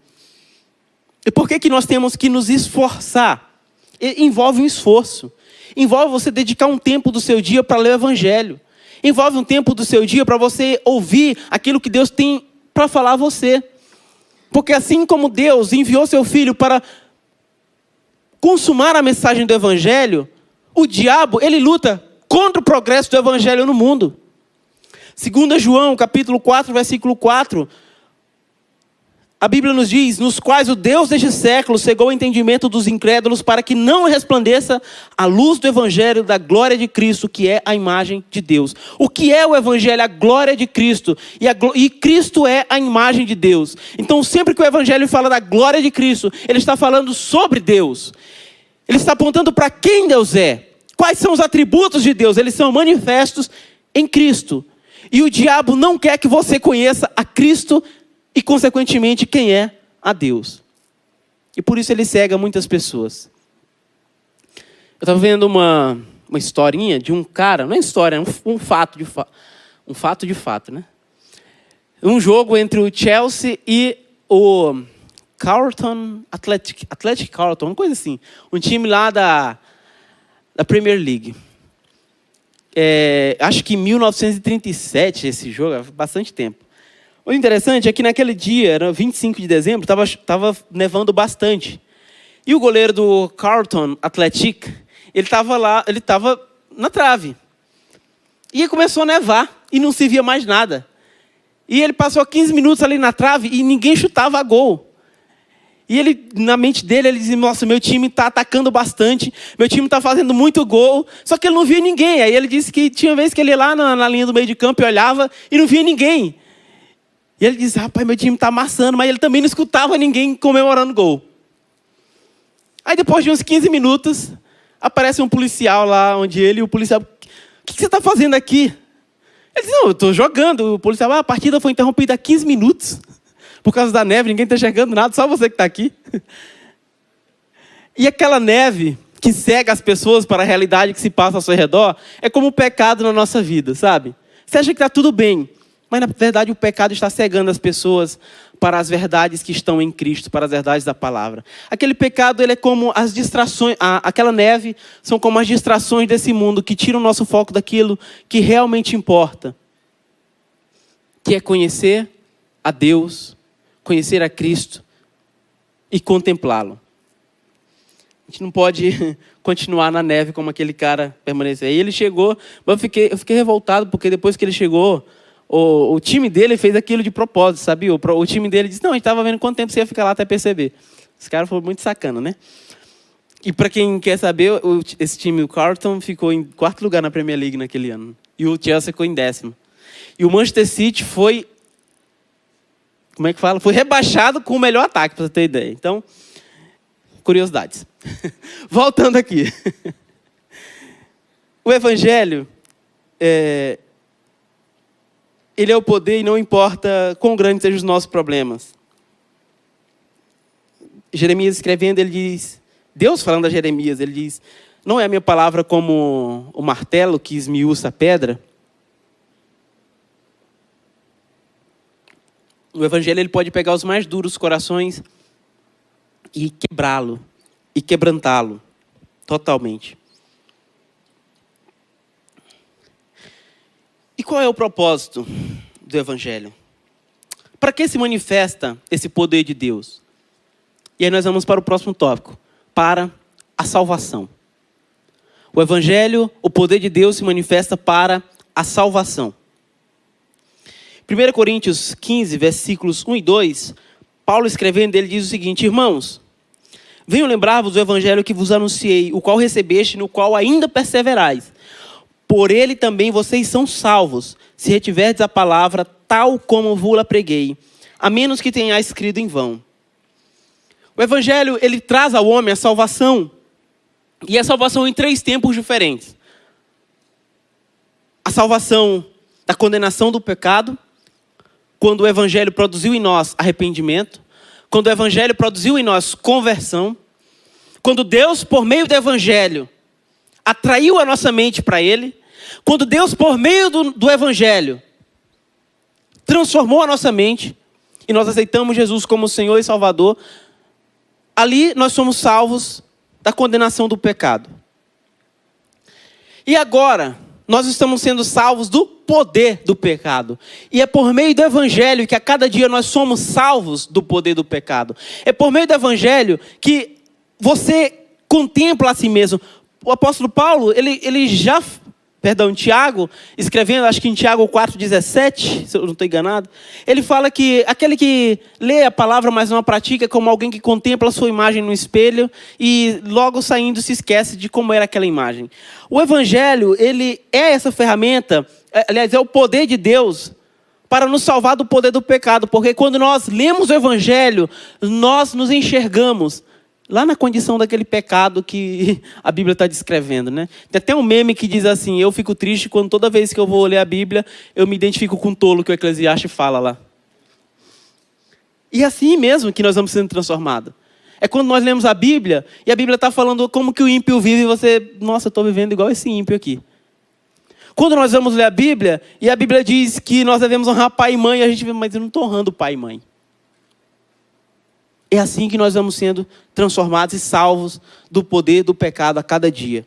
E por que nós temos que nos esforçar? Envolve um esforço. Envolve você dedicar um tempo do seu dia para ler o Evangelho. Envolve um tempo do seu dia para você ouvir aquilo que Deus tem para falar a você. Porque assim como Deus enviou seu Filho para consumar a mensagem do Evangelho, o diabo, ele luta contra o progresso do Evangelho no mundo. 2 João, capítulo 4, versículo 4, a Bíblia nos diz, nos quais o Deus deste século cegou o entendimento dos incrédulos para que não resplandeça a luz do Evangelho da glória de Cristo, que é a imagem de Deus. O que é o Evangelho? A glória de Cristo. E Cristo é a imagem de Deus. Então, sempre que o Evangelho fala da glória de Cristo, ele está falando sobre Deus. Ele está apontando para quem Deus é. Quais são os atributos de Deus? Eles são manifestos em Cristo. E o diabo não quer que você conheça a Cristo e, consequentemente, quem é a Deus. E por isso ele cega muitas pessoas. Eu estava vendo uma historinha de um cara, não é história, é um fato de fato, né? Um jogo entre o Chelsea e o Carlton, Athletic Carlton, uma coisa assim. Um time lá da Premier League. Acho que em 1937 esse jogo, há bastante tempo. O interessante é que naquele dia, era 25 de dezembro, estava nevando bastante. E o goleiro do Carlton Athletic, ele estava na trave. E começou a nevar e não se via mais nada. E ele passou 15 minutos ali na trave e ninguém chutava a gol. E ele, na mente dele, ele dizia, nossa, meu time está atacando bastante, meu time está fazendo muito gol, só que ele não via ninguém. Aí ele disse que tinha vez que ele ia lá na linha do meio de campo e olhava e não via ninguém. E ele disse, rapaz, meu time está amassando, mas ele também não escutava ninguém comemorando gol. Aí depois de uns 15 minutos, aparece um policial lá onde ele, e o policial, o que você está fazendo aqui? Ele disse, não, eu estou jogando. O policial, a partida foi interrompida há 15 minutos. Por causa da neve, ninguém está enxergando nada, só você que está aqui. E aquela neve que cega as pessoas para a realidade que se passa ao seu redor, é como o pecado na nossa vida, sabe? Você acha que está tudo bem, mas na verdade o pecado está cegando as pessoas para as verdades que estão em Cristo, para as verdades da palavra. Aquele pecado, ele é como as distrações, aquela neve são como as distrações desse mundo que tiram o nosso foco daquilo que realmente importa. Que é conhecer a Deus, conhecer a Cristo e contemplá-lo. A gente não pode continuar na neve como aquele cara permanecer. Aí ele chegou, mas eu fiquei revoltado porque depois que ele chegou, o time dele fez aquilo de propósito, sabia? O time dele disse, não, a gente estava vendo quanto tempo você ia ficar lá até perceber. Esse cara foi muito sacana, né? E para quem quer saber, esse time, o Carlton, ficou em 4º lugar na Premier League naquele ano. E o Chelsea ficou em 10º. E o Manchester City foi... Como é que fala? Foi rebaixado com o melhor ataque, para você ter ideia. Então, curiosidades. Voltando aqui. O Evangelho, ele é o poder e não importa quão grandes sejam os nossos problemas. Jeremias escrevendo, ele diz... Deus falando a Jeremias, ele diz... Não é a minha palavra como o martelo que esmiuça a pedra? O Evangelho ele pode pegar os mais duros corações e quebrá-lo, e quebrantá-lo totalmente. E qual é o propósito do Evangelho? Para que se manifesta esse poder de Deus? E aí nós vamos para o próximo tópico, para a salvação. O Evangelho, o poder de Deus se manifesta para a salvação. 1 Coríntios 15, versículos 1 e 2, Paulo escrevendo, ele diz o seguinte, irmãos, venho lembrar-vos do evangelho que vos anunciei, o qual recebeste, no qual ainda perseverais. Por ele também vocês são salvos, se retiverdes a palavra tal como vos-la preguei, a menos que tenhais escrito em vão. O evangelho, ele traz ao homem a salvação, e a salvação em 3 tempos diferentes. A salvação da condenação do pecado, quando o Evangelho produziu em nós arrependimento. quando o evangelho produziu em nós conversão, quando Deus, por meio do evangelho, atraiu a nossa mente para ele, quando Deus, por meio do evangelho, transformou a nossa mente, e nós aceitamos Jesus como Senhor e Salvador, ali nós somos salvos da condenação do pecado. E agora, nós estamos sendo salvos do poder do pecado. E é por meio do evangelho que a cada dia nós somos salvos do poder do pecado. É por meio do evangelho que você contempla a si mesmo. O apóstolo Paulo, Tiago, escrevendo, acho que em Tiago 4,17, se eu não estou enganado, ele fala que aquele que lê a palavra, mas não a pratica, é como alguém que contempla a sua imagem no espelho e logo saindo se esquece de como era aquela imagem. O evangelho, ele é essa ferramenta, aliás, é o poder de Deus para nos salvar do poder do pecado, porque quando nós lemos o evangelho, nós nos enxergamos lá na condição daquele pecado que a Bíblia está descrevendo, né? Tem até um meme que diz assim: eu fico triste quando toda vez que eu vou ler a Bíblia, eu me identifico com o tolo que o Eclesiastes fala lá. E é assim mesmo que nós vamos sendo transformados. É quando nós lemos a Bíblia, e a Bíblia está falando como que o ímpio vive, e você, nossa, eu estou vivendo igual esse ímpio aqui. Quando nós vamos ler a Bíblia, e a Bíblia diz que nós devemos honrar pai e mãe, e a gente vê, mas eu não estou honrando pai e mãe. É assim que nós vamos sendo transformados e salvos do poder do pecado a cada dia.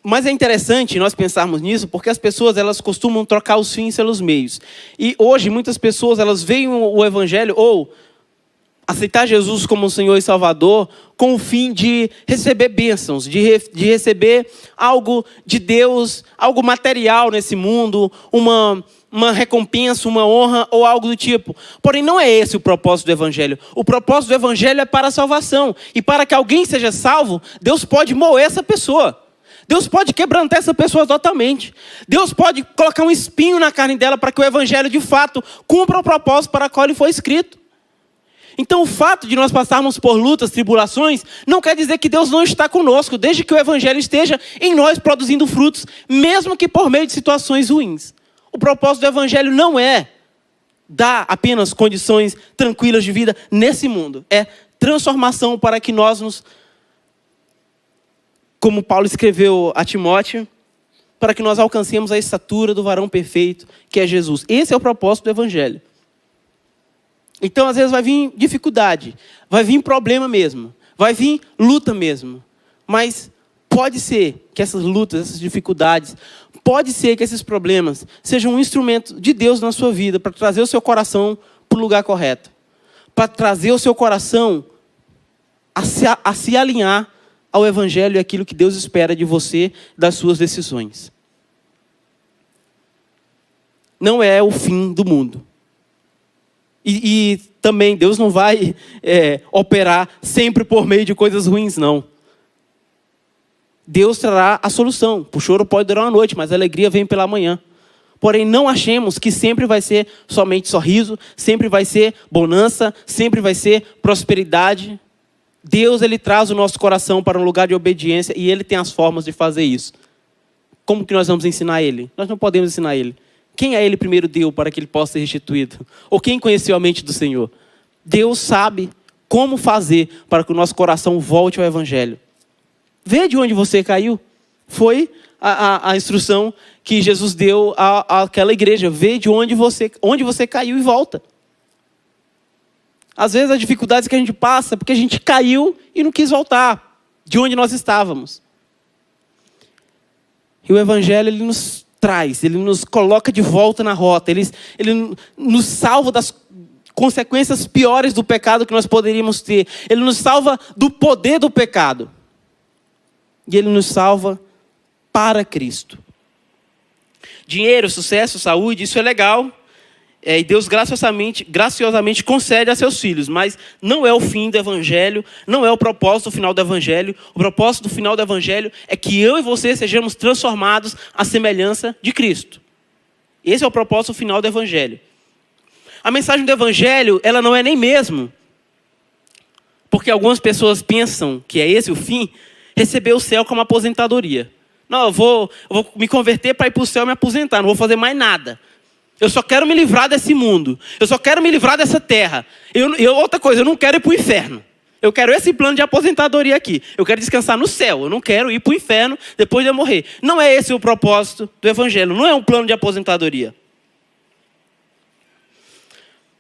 Mas é interessante nós pensarmos nisso, porque as pessoas elas costumam trocar os fins pelos meios. E hoje muitas pessoas elas veem o evangelho ou aceitar Jesus como Senhor e Salvador com o fim de receber bênçãos, de receber algo de Deus, algo material nesse mundo, uma recompensa, uma honra ou algo do tipo. Porém, não é esse o propósito do evangelho. O propósito do evangelho é para a salvação. E para que alguém seja salvo, Deus pode moer essa pessoa. Deus pode quebrantar essa pessoa totalmente. Deus pode colocar um espinho na carne dela para que o evangelho, de fato, cumpra o propósito para o qual ele foi escrito. Então, o fato de nós passarmos por lutas, tribulações, não quer dizer que Deus não está conosco, desde que o evangelho esteja em nós produzindo frutos, mesmo que por meio de situações ruins. O propósito do evangelho não é dar apenas condições tranquilas de vida nesse mundo. É transformação para que nós como Paulo escreveu a Timóteo, para que nós alcancemos a estatura do varão perfeito, que é Jesus. Esse é o propósito do evangelho. Então, às vezes vai vir dificuldade, vai vir problema mesmo, vai vir luta mesmo. Mas pode ser que essas lutas, essas dificuldades, pode ser que esses problemas sejam um instrumento de Deus na sua vida para trazer o seu coração para o lugar correto. Para trazer o seu coração a se alinhar ao evangelho e aquilo que Deus espera de você, das suas decisões. Não é o fim do mundo. E também Deus não vai operar sempre por meio de coisas ruins, não. Deus trará a solução. O choro pode durar uma noite, mas a alegria vem pela manhã. Porém, não achemos que sempre vai ser somente sorriso, sempre vai ser bonança, sempre vai ser prosperidade. Deus, ele traz o nosso coração para um lugar de obediência e ele tem as formas de fazer isso. Como que nós vamos ensinar ele? Nós não podemos ensinar ele. Quem a ele primeiro deu para que ele possa ser restituído? Ou quem conheceu a mente do Senhor? Deus sabe como fazer para que o nosso coração volte ao evangelho. Vê de onde você caiu. Foi a instrução que Jesus deu àquela igreja. Vê de onde você caiu e volta. Às vezes as dificuldades que a gente passa, porque a gente caiu e não quis voltar de onde nós estávamos. E o evangelho, ele nos traz, ele nos coloca de volta na rota, ele nos salva das consequências piores do pecado que nós poderíamos ter. Ele nos salva do poder do pecado. E ele nos salva para Cristo. Dinheiro, sucesso, saúde, isso é legal. E Deus graciosamente concede a seus filhos. Mas não é o fim do evangelho, não é o propósito final do evangelho. O propósito final do evangelho é que eu e você sejamos transformados à semelhança de Cristo. Esse é o propósito final do evangelho. A mensagem do evangelho, ela não é nem mesmo, porque algumas pessoas pensam que é esse o fim, receber o céu como aposentadoria. Não, eu vou me converter para ir para o céu e me aposentar, não vou fazer mais nada. Eu só quero me livrar desse mundo. Eu só quero me livrar dessa terra. Outra coisa, eu não quero ir para o inferno. Eu quero esse plano de aposentadoria aqui. Eu quero descansar no céu. Eu não quero ir para o inferno depois de eu morrer. Não é esse o propósito do evangelho. Não é um plano de aposentadoria.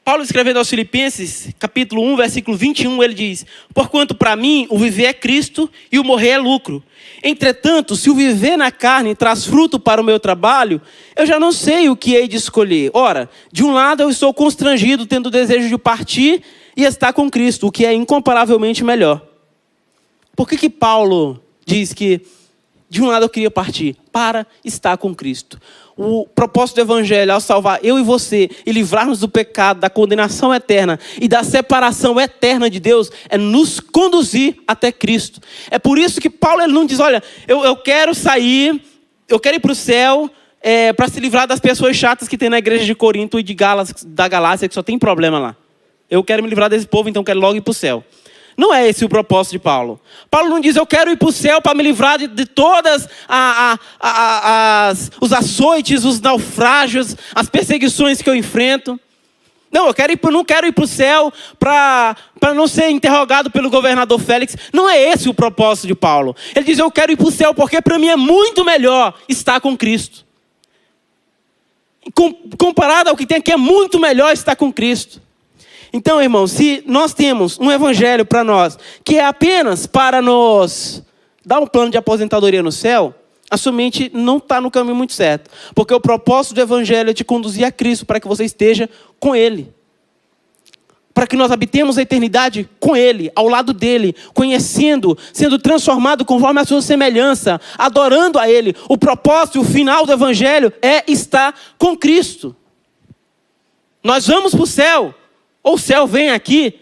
Paulo, escrevendo aos Filipenses, capítulo 1, versículo 21, ele diz: porquanto para mim o viver é Cristo e o morrer é lucro. Entretanto, se o viver na carne traz fruto para o meu trabalho, eu já não sei o que hei de escolher. Ora, de um lado eu estou constrangido, tendo o desejo de partir e estar com Cristo, o que é incomparavelmente melhor. Por que Paulo diz que de um lado eu queria partir? Para estar com Cristo. O propósito do evangelho, ao salvar eu e você e livrar-nos do pecado, da condenação eterna e da separação eterna de Deus, é nos conduzir até Cristo. É por isso que Paulo ele não diz: olha, eu quero sair, eu quero ir para o céu para se livrar das pessoas chatas que tem na igreja de Corinto e da Galácia, que só tem problema lá. Eu quero me livrar desse povo, então quero logo ir para o céu. Não é esse o propósito de Paulo. Paulo não diz: eu quero ir para o céu para me livrar de todas os açoites, os naufrágios, as perseguições que eu enfrento. Não, não quero ir para o céu para não ser interrogado pelo governador Félix. Não é esse o propósito de Paulo. Ele diz: eu quero ir para o céu porque para mim é muito melhor estar com Cristo. Comparado ao que tem aqui, é muito melhor estar com Cristo. Então, irmãos, se nós temos um evangelho para nós, que é apenas para nos dar um plano de aposentadoria no céu, a sua mente não está no caminho muito certo. Porque o propósito do evangelho é te conduzir a Cristo, para que você esteja com Ele. Para que nós habitemos a eternidade com Ele, ao lado dEle, conhecendo, sendo transformado conforme a sua semelhança, adorando a Ele. O propósito, o final do evangelho é estar com Cristo. Nós vamos para o céu. Ou o céu vem aqui,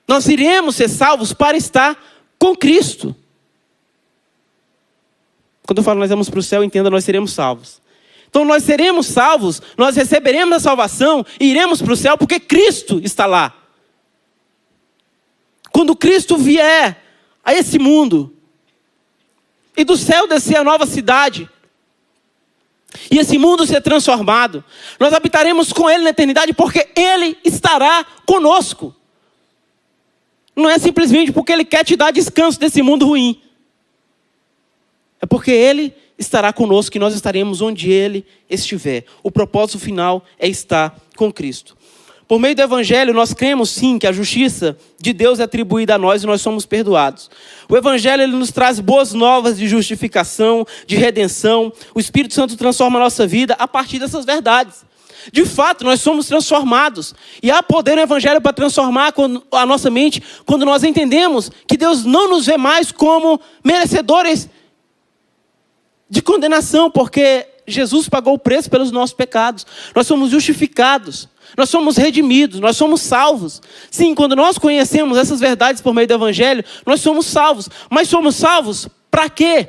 nós iremos ser salvos para estar com Cristo. Quando eu falo nós vamos para o céu, entenda, nós seremos salvos. Então nós seremos salvos, nós receberemos a salvação e iremos para o céu porque Cristo está lá. Quando Cristo vier a esse mundo e do céu descer a nova cidade, e esse mundo ser transformado, nós habitaremos com Ele na eternidade porque Ele estará conosco. Não é simplesmente porque Ele quer te dar descanso desse mundo ruim. É porque Ele estará conosco e nós estaremos onde Ele estiver. O propósito final é estar com Cristo. Por meio do evangelho, nós cremos sim que a justiça de Deus é atribuída a nós e nós somos perdoados. O evangelho ele nos traz boas novas de justificação, de redenção. O Espírito Santo transforma a nossa vida a partir dessas verdades. De fato, nós somos transformados. E há poder no evangelho para transformar a nossa mente quando nós entendemos que Deus não nos vê mais como merecedores de condenação, porque Jesus pagou o preço pelos nossos pecados. Nós somos justificados. Nós somos redimidos, nós somos salvos. Sim, quando nós conhecemos essas verdades por meio do evangelho, nós somos salvos. Mas somos salvos para quê?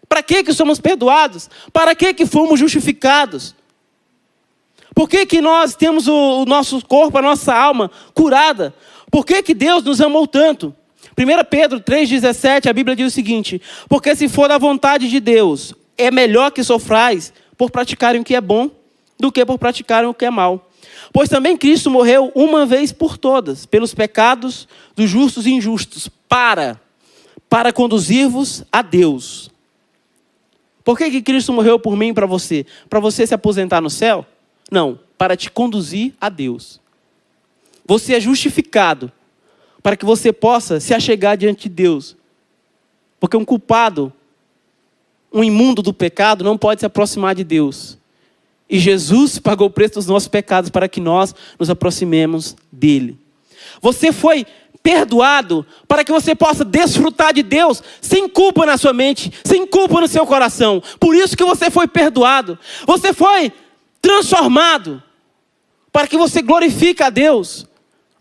Para que somos perdoados? Para que fomos justificados? Por que nós temos o nosso corpo, a nossa alma curada? Por que Deus nos amou tanto? 1 Pedro 3,17, a Bíblia diz o seguinte: porque se for da vontade de Deus, é melhor que sofrais por praticarem o que é bom, do que por praticarem o que é mal. Pois também Cristo morreu uma vez por todas, pelos pecados dos justos e injustos, para conduzir-vos a Deus. Por que Cristo morreu por mim e para você? Para você se aposentar no céu? Não, para te conduzir a Deus. Você é justificado para que você possa se achegar diante de Deus. Porque um culpado, um imundo do pecado, não pode se aproximar de Deus. E Jesus pagou o preço dos nossos pecados para que nós nos aproximemos dele. Você foi perdoado para que você possa desfrutar de Deus sem culpa na sua mente, sem culpa no seu coração. Por isso que você foi perdoado. Você foi transformado para que você glorifique a Deus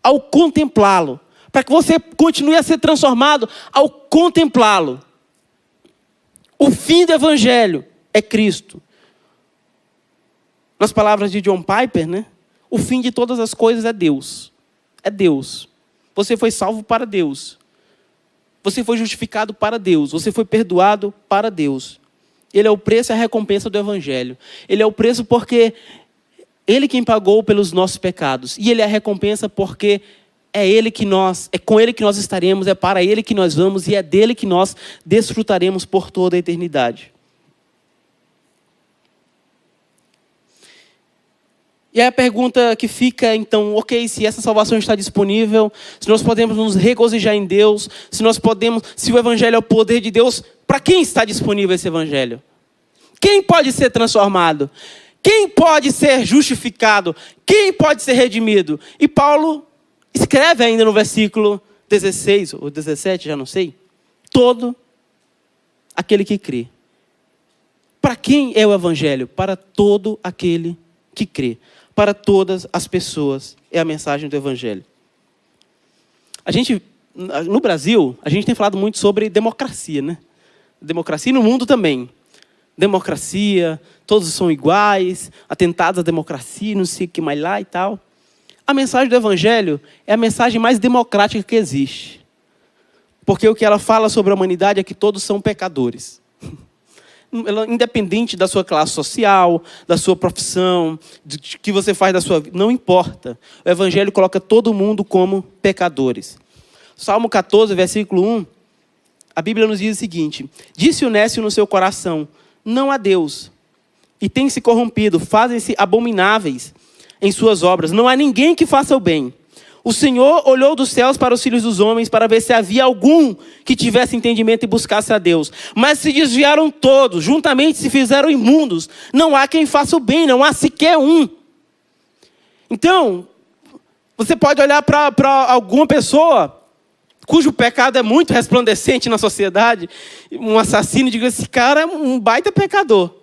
ao contemplá-lo. Para que você continue a ser transformado ao contemplá-lo. O fim do evangelho é Cristo. Nas palavras de John Piper, né? O fim de todas as coisas é Deus. É Deus. Você foi salvo para Deus. Você foi justificado para Deus. Você foi perdoado para Deus. Ele é o preço e a recompensa do evangelho. Ele é o preço porque ele quem pagou pelos nossos pecados. E ele é a recompensa porque é com ele que nós estaremos, é para ele que nós vamos e é dele que nós desfrutaremos por toda a eternidade. E aí a pergunta que fica, então, ok, se essa salvação está disponível, se nós podemos nos regozijar em Deus, se o evangelho é o poder de Deus, para quem está disponível esse evangelho? Quem pode ser transformado? Quem pode ser justificado? Quem pode ser redimido? E Paulo escreve ainda no versículo 16 ou 17, já não sei. Todo aquele que crê. Para quem é o evangelho? Para todo aquele que crê. Para todas as pessoas é a mensagem do evangelho. No Brasil, a gente tem falado muito sobre democracia, né? Democracia e no mundo também. Democracia, todos são iguais, atentados à democracia, não sei o que mais lá e tal. A mensagem do evangelho é a mensagem mais democrática que existe. Porque o que ela fala sobre a humanidade é que todos são pecadores. Independente da sua classe social, da sua profissão, do que você faz da sua vida, não importa. O evangelho coloca todo mundo como pecadores. Salmo 14, versículo 1, a Bíblia nos diz o seguinte: disse o nécio no seu coração, não há Deus, e tem se corrompido, fazem-se abomináveis em suas obras, não há ninguém que faça o bem. O Senhor olhou dos céus para os filhos dos homens para ver se havia algum que tivesse entendimento e buscasse a Deus. Mas se desviaram todos, juntamente se fizeram imundos. Não há quem faça o bem, não há sequer um. Então, você pode olhar para alguma pessoa cujo pecado é muito resplandecente na sociedade, um assassino, e diga, esse cara é um baita pecador.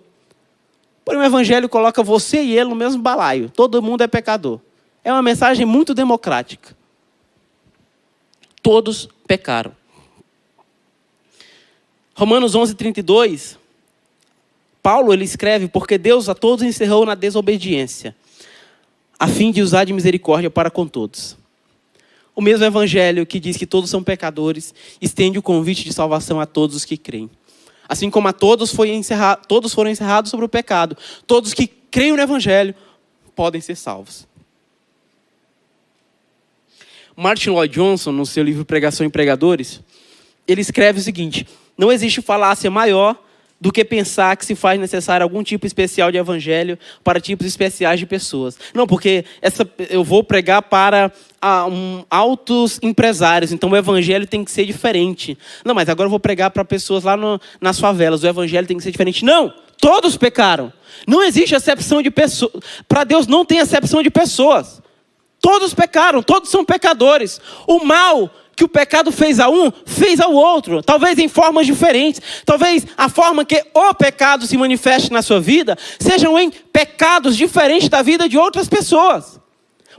Porém, o evangelho coloca você e ele no mesmo balaio. Todo mundo é pecador. É uma mensagem muito democrática. Todos pecaram. Romanos 11:32, Paulo ele escreve, porque Deus a todos encerrou na desobediência, a fim de usar de misericórdia para com todos. O mesmo evangelho que diz que todos são pecadores, estende o convite de salvação a todos os que creem. Assim como a todos foram encerrados sobre o pecado, todos que creem no evangelho podem ser salvos. Martin Lloyd Johnson, no seu livro Pregação e Pregadores, ele escreve o seguinte: não existe falácia maior do que pensar que se faz necessário algum tipo especial de evangelho para tipos especiais de pessoas. Não, porque eu vou pregar para altos empresários, então o evangelho tem que ser diferente. Não, mas agora eu vou pregar para pessoas lá nas favelas, o evangelho tem que ser diferente. Não, todos pecaram. Não existe acepção de pessoas. Para Deus não tem acepção de pessoas. Todos pecaram, todos são pecadores. O mal que o pecado fez a um, fez ao outro. Talvez em formas diferentes. Talvez a forma que o pecado se manifeste na sua vida sejam em pecados diferentes da vida de outras pessoas.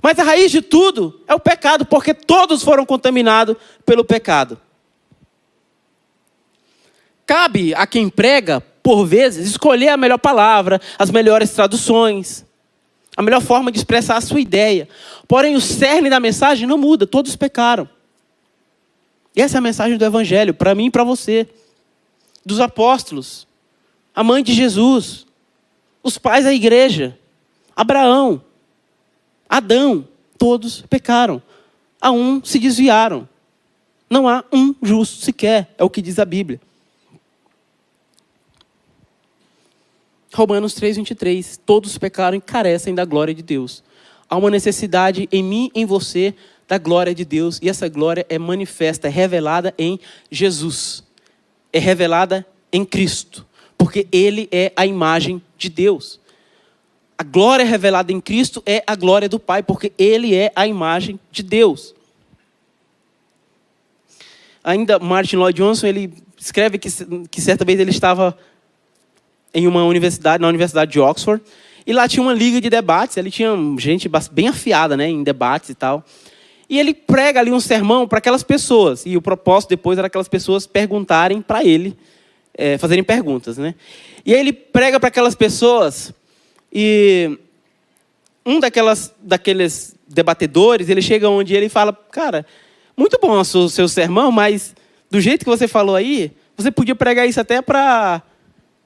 Mas a raiz de tudo é o pecado, porque todos foram contaminados pelo pecado. Cabe a quem prega, por vezes, escolher a melhor palavra, as melhores traduções, a melhor forma de expressar a sua ideia. Porém, o cerne da mensagem não muda. Todos pecaram. E essa é a mensagem do evangelho, para mim e para você. Dos apóstolos, a mãe de Jesus, os pais da igreja, Abraão, Adão, todos pecaram. A um se desviaram. Não há um justo sequer, é o que diz a Bíblia. Romanos 3:23, todos pecaram e carecem da glória de Deus. Há uma necessidade em mim, em você, da glória de Deus. E essa glória é manifesta, é revelada em Jesus. É revelada em Cristo. Porque Ele é a imagem de Deus. A glória revelada em Cristo é a glória do Pai, porque Ele é a imagem de Deus. Ainda Martin Lloyd Johnson, ele escreve que certa vez ele estava em uma universidade, na Universidade de Oxford, e lá tinha uma liga de debates, ele tinha gente bem afiada, né, em debates e tal. E ele prega ali um sermão para aquelas pessoas, e o propósito depois era aquelas pessoas perguntarem para ele, fazerem perguntas, né. E aí ele prega para aquelas pessoas, e um daqueles debatedores, ele chega onde ele fala, cara, muito bom o seu sermão, mas do jeito que você falou aí, você podia pregar isso até para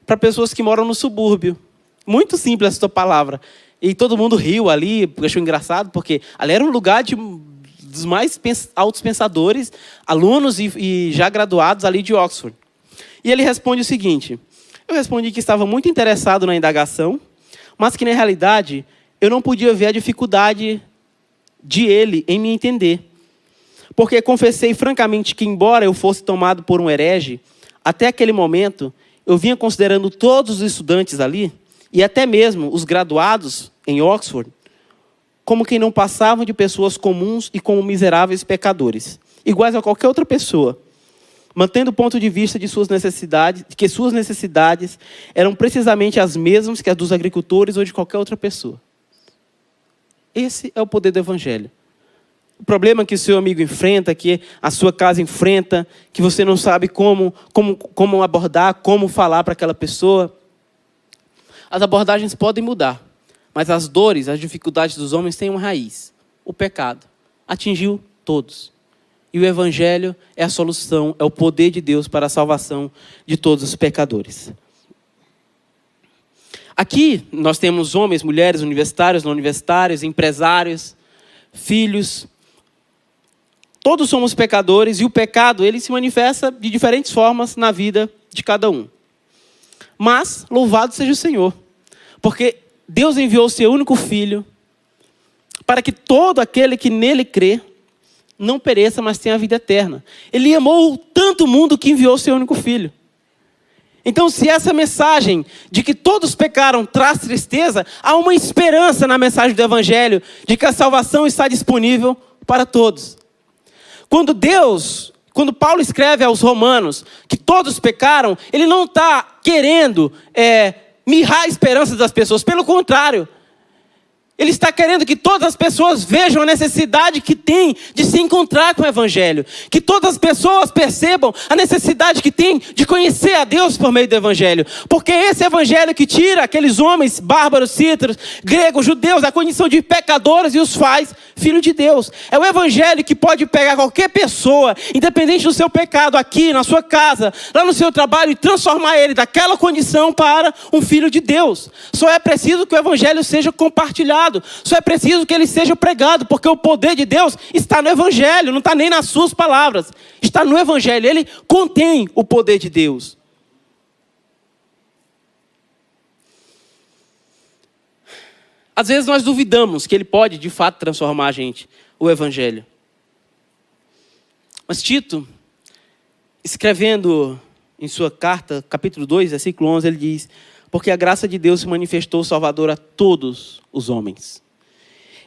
para pessoas que moram no subúrbio. Muito simples essa palavra. E todo mundo riu ali, porque achou engraçado, porque ali era um lugar dos mais altos pensadores, alunos e já graduados ali de Oxford. E ele responde o seguinte: eu respondi que estava muito interessado na indagação, mas que, na realidade, eu não podia ver a dificuldade de ele em me entender. Porque confessei francamente que, embora eu fosse tomado por um herege, até aquele momento, eu vinha considerando todos os estudantes ali, e até mesmo os graduados em Oxford, como quem não passavam de pessoas comuns e como miseráveis pecadores, iguais a qualquer outra pessoa, mantendo o ponto de vista de suas necessidades, que suas necessidades eram precisamente as mesmas que as dos agricultores ou de qualquer outra pessoa. Esse é o poder do Evangelho. O problema que o seu amigo enfrenta, que a sua casa enfrenta, que você não sabe como abordar, como falar para aquela pessoa. As abordagens podem mudar, mas as dores, as dificuldades dos homens têm uma raiz. O pecado atingiu todos. E o Evangelho é a solução, é o poder de Deus para a salvação de todos os pecadores. Aqui nós temos homens, mulheres, universitários, não universitários, empresários, filhos. Todos somos pecadores e o pecado ele se manifesta de diferentes formas na vida de cada um. Mas louvado seja o Senhor, porque Deus enviou o seu único Filho para que todo aquele que nele crê não pereça, mas tenha a vida eterna. Ele amou tanto o mundo que enviou o seu único Filho. Então, se essa mensagem de que todos pecaram traz tristeza, há uma esperança na mensagem do Evangelho de que a salvação está disponível para todos. Quando Paulo escreve aos romanos que todos pecaram, ele não está querendo mirrar a esperança das pessoas. Pelo contrário, ele está querendo que todas as pessoas vejam a necessidade que tem de se encontrar com o Evangelho. Que todas as pessoas percebam a necessidade que tem de conhecer a Deus por meio do Evangelho. Porque é esse Evangelho que tira aqueles homens bárbaros, cítaros, gregos, judeus, da condição de pecadores e os faz filhos de Deus. É o Evangelho que pode pegar qualquer pessoa, independente do seu pecado, aqui na sua casa, lá no seu trabalho, e transformar ele daquela condição para um filho de Deus. Só é preciso que o Evangelho seja compartilhado. Só é preciso que ele seja pregado, porque o poder de Deus está no Evangelho, não está nem nas suas palavras. Está no Evangelho, ele contém o poder de Deus. Às vezes nós duvidamos que ele pode de fato transformar a gente, o Evangelho. Mas Tito, escrevendo em sua carta, capítulo 2, versículo 11, ele diz: porque a graça de Deus se manifestou salvadora a todos os homens,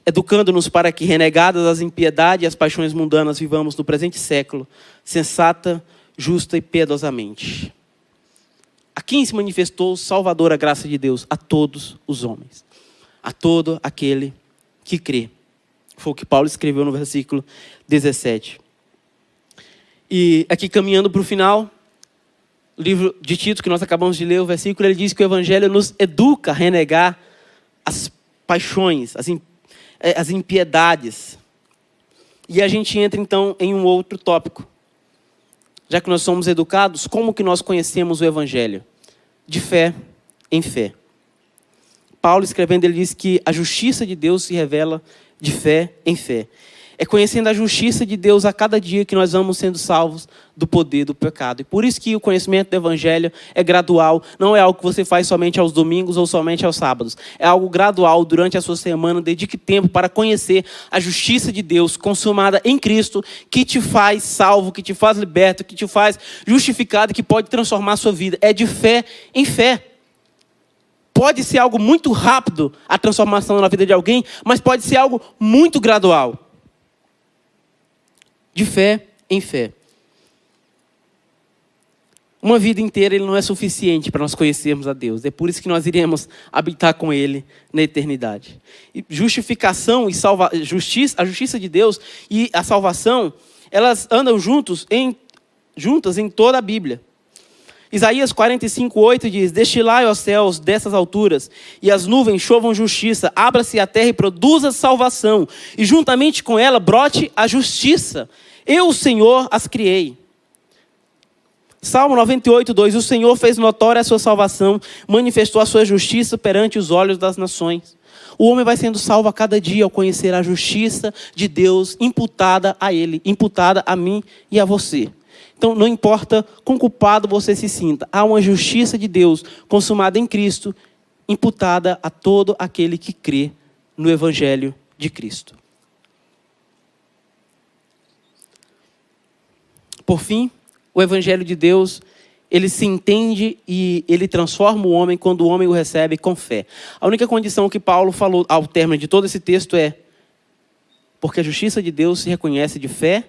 educando-nos para que, renegadas as impiedades e as paixões mundanas, vivamos no presente século, sensata, justa e piedosamente. A quem se manifestou salvadora a graça de Deus? A todos os homens. A todo aquele que crê. Foi o que Paulo escreveu no versículo 17. E aqui caminhando para o final, o livro de Tito, que nós acabamos de ler, o versículo, ele diz que o Evangelho nos educa a renegar as paixões, as impiedades. E a gente entra então em um outro tópico. Já que nós somos educados, como que nós conhecemos o Evangelho? De fé em fé. Paulo escrevendo, ele diz que a justiça de Deus se revela de fé em fé. É conhecendo a justiça de Deus a cada dia que nós vamos sendo salvos do poder do pecado. E por isso que o conhecimento do Evangelho é gradual. Não é algo que você faz somente aos domingos ou somente aos sábados. É algo gradual durante a sua semana. Dedique tempo para conhecer a justiça de Deus consumada em Cristo, que te faz salvo, que te faz liberto, que te faz justificado, que pode transformar a sua vida. É de fé em fé. Pode ser algo muito rápido a transformação na vida de alguém, mas pode ser algo muito gradual. De fé em fé. Uma vida inteira ele não é suficiente para nós conhecermos a Deus. É por isso que nós iremos habitar com Ele na eternidade. E justificação e a justiça de Deus e a salvação, elas andam juntas em toda a Bíblia. Isaías 45:8 diz: destilai os céus dessas alturas, e as nuvens chovam justiça, abra-se a terra e produza salvação, e juntamente com ela brote a justiça. Eu, o Senhor, as criei. Salmo 98, 2. O Senhor fez notória a sua salvação, manifestou a sua justiça perante os olhos das nações. O homem vai sendo salvo a cada dia ao conhecer a justiça de Deus imputada a ele, imputada a mim e a você. Então, não importa quão culpado você se sinta, há uma justiça de Deus consumada em Cristo, imputada a todo aquele que crê no Evangelho de Cristo. Por fim, o Evangelho de Deus, ele se entende e ele transforma o homem quando o homem o recebe com fé. A única condição que Paulo falou ao término de todo esse texto é: porque a justiça de Deus se reconhece de fé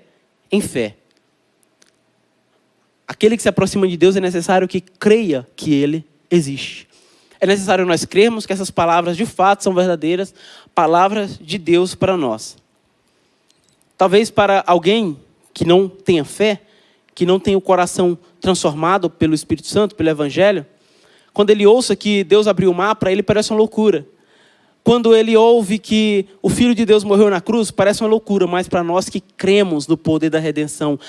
em fé. Aquele que se aproxima de Deus é necessário que creia que Ele existe. É necessário nós crermos que essas palavras de fato são verdadeiras, palavras de Deus para nós. Talvez para alguém que não tenha fé, que não tenha o coração transformado pelo Espírito Santo, pelo Evangelho, quando ele ouça que Deus abriu o mar, para ele parece uma loucura. Quando ele ouve que o Filho de Deus morreu na cruz, parece uma loucura, mas para nós que cremos no poder da redenção,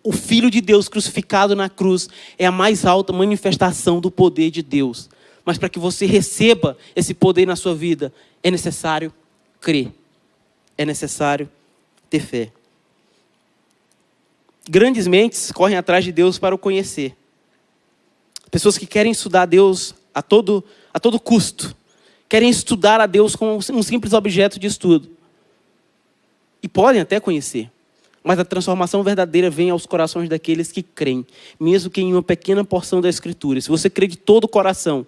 o Filho de Deus crucificado na cruz é a mais alta manifestação do poder de Deus. Mas para que você receba esse poder na sua vida, é necessário crer. É necessário ter fé. Grandes mentes correm atrás de Deus para o conhecer. Pessoas que querem estudar Deus a todo custo. Querem estudar a Deus como um simples objeto de estudo. E podem até conhecer. Mas a transformação verdadeira vem aos corações daqueles que creem. Mesmo que em uma pequena porção da Escritura. Se você crê de todo o coração,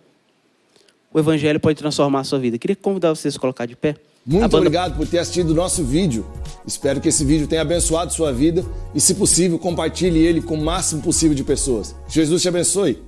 o Evangelho pode transformar a sua vida. Queria convidar vocês a se colocar de pé. Muito obrigado por ter assistido o nosso vídeo. Espero que esse vídeo tenha abençoado sua vida e, se possível, compartilhe ele com o máximo possível de pessoas. Jesus te abençoe.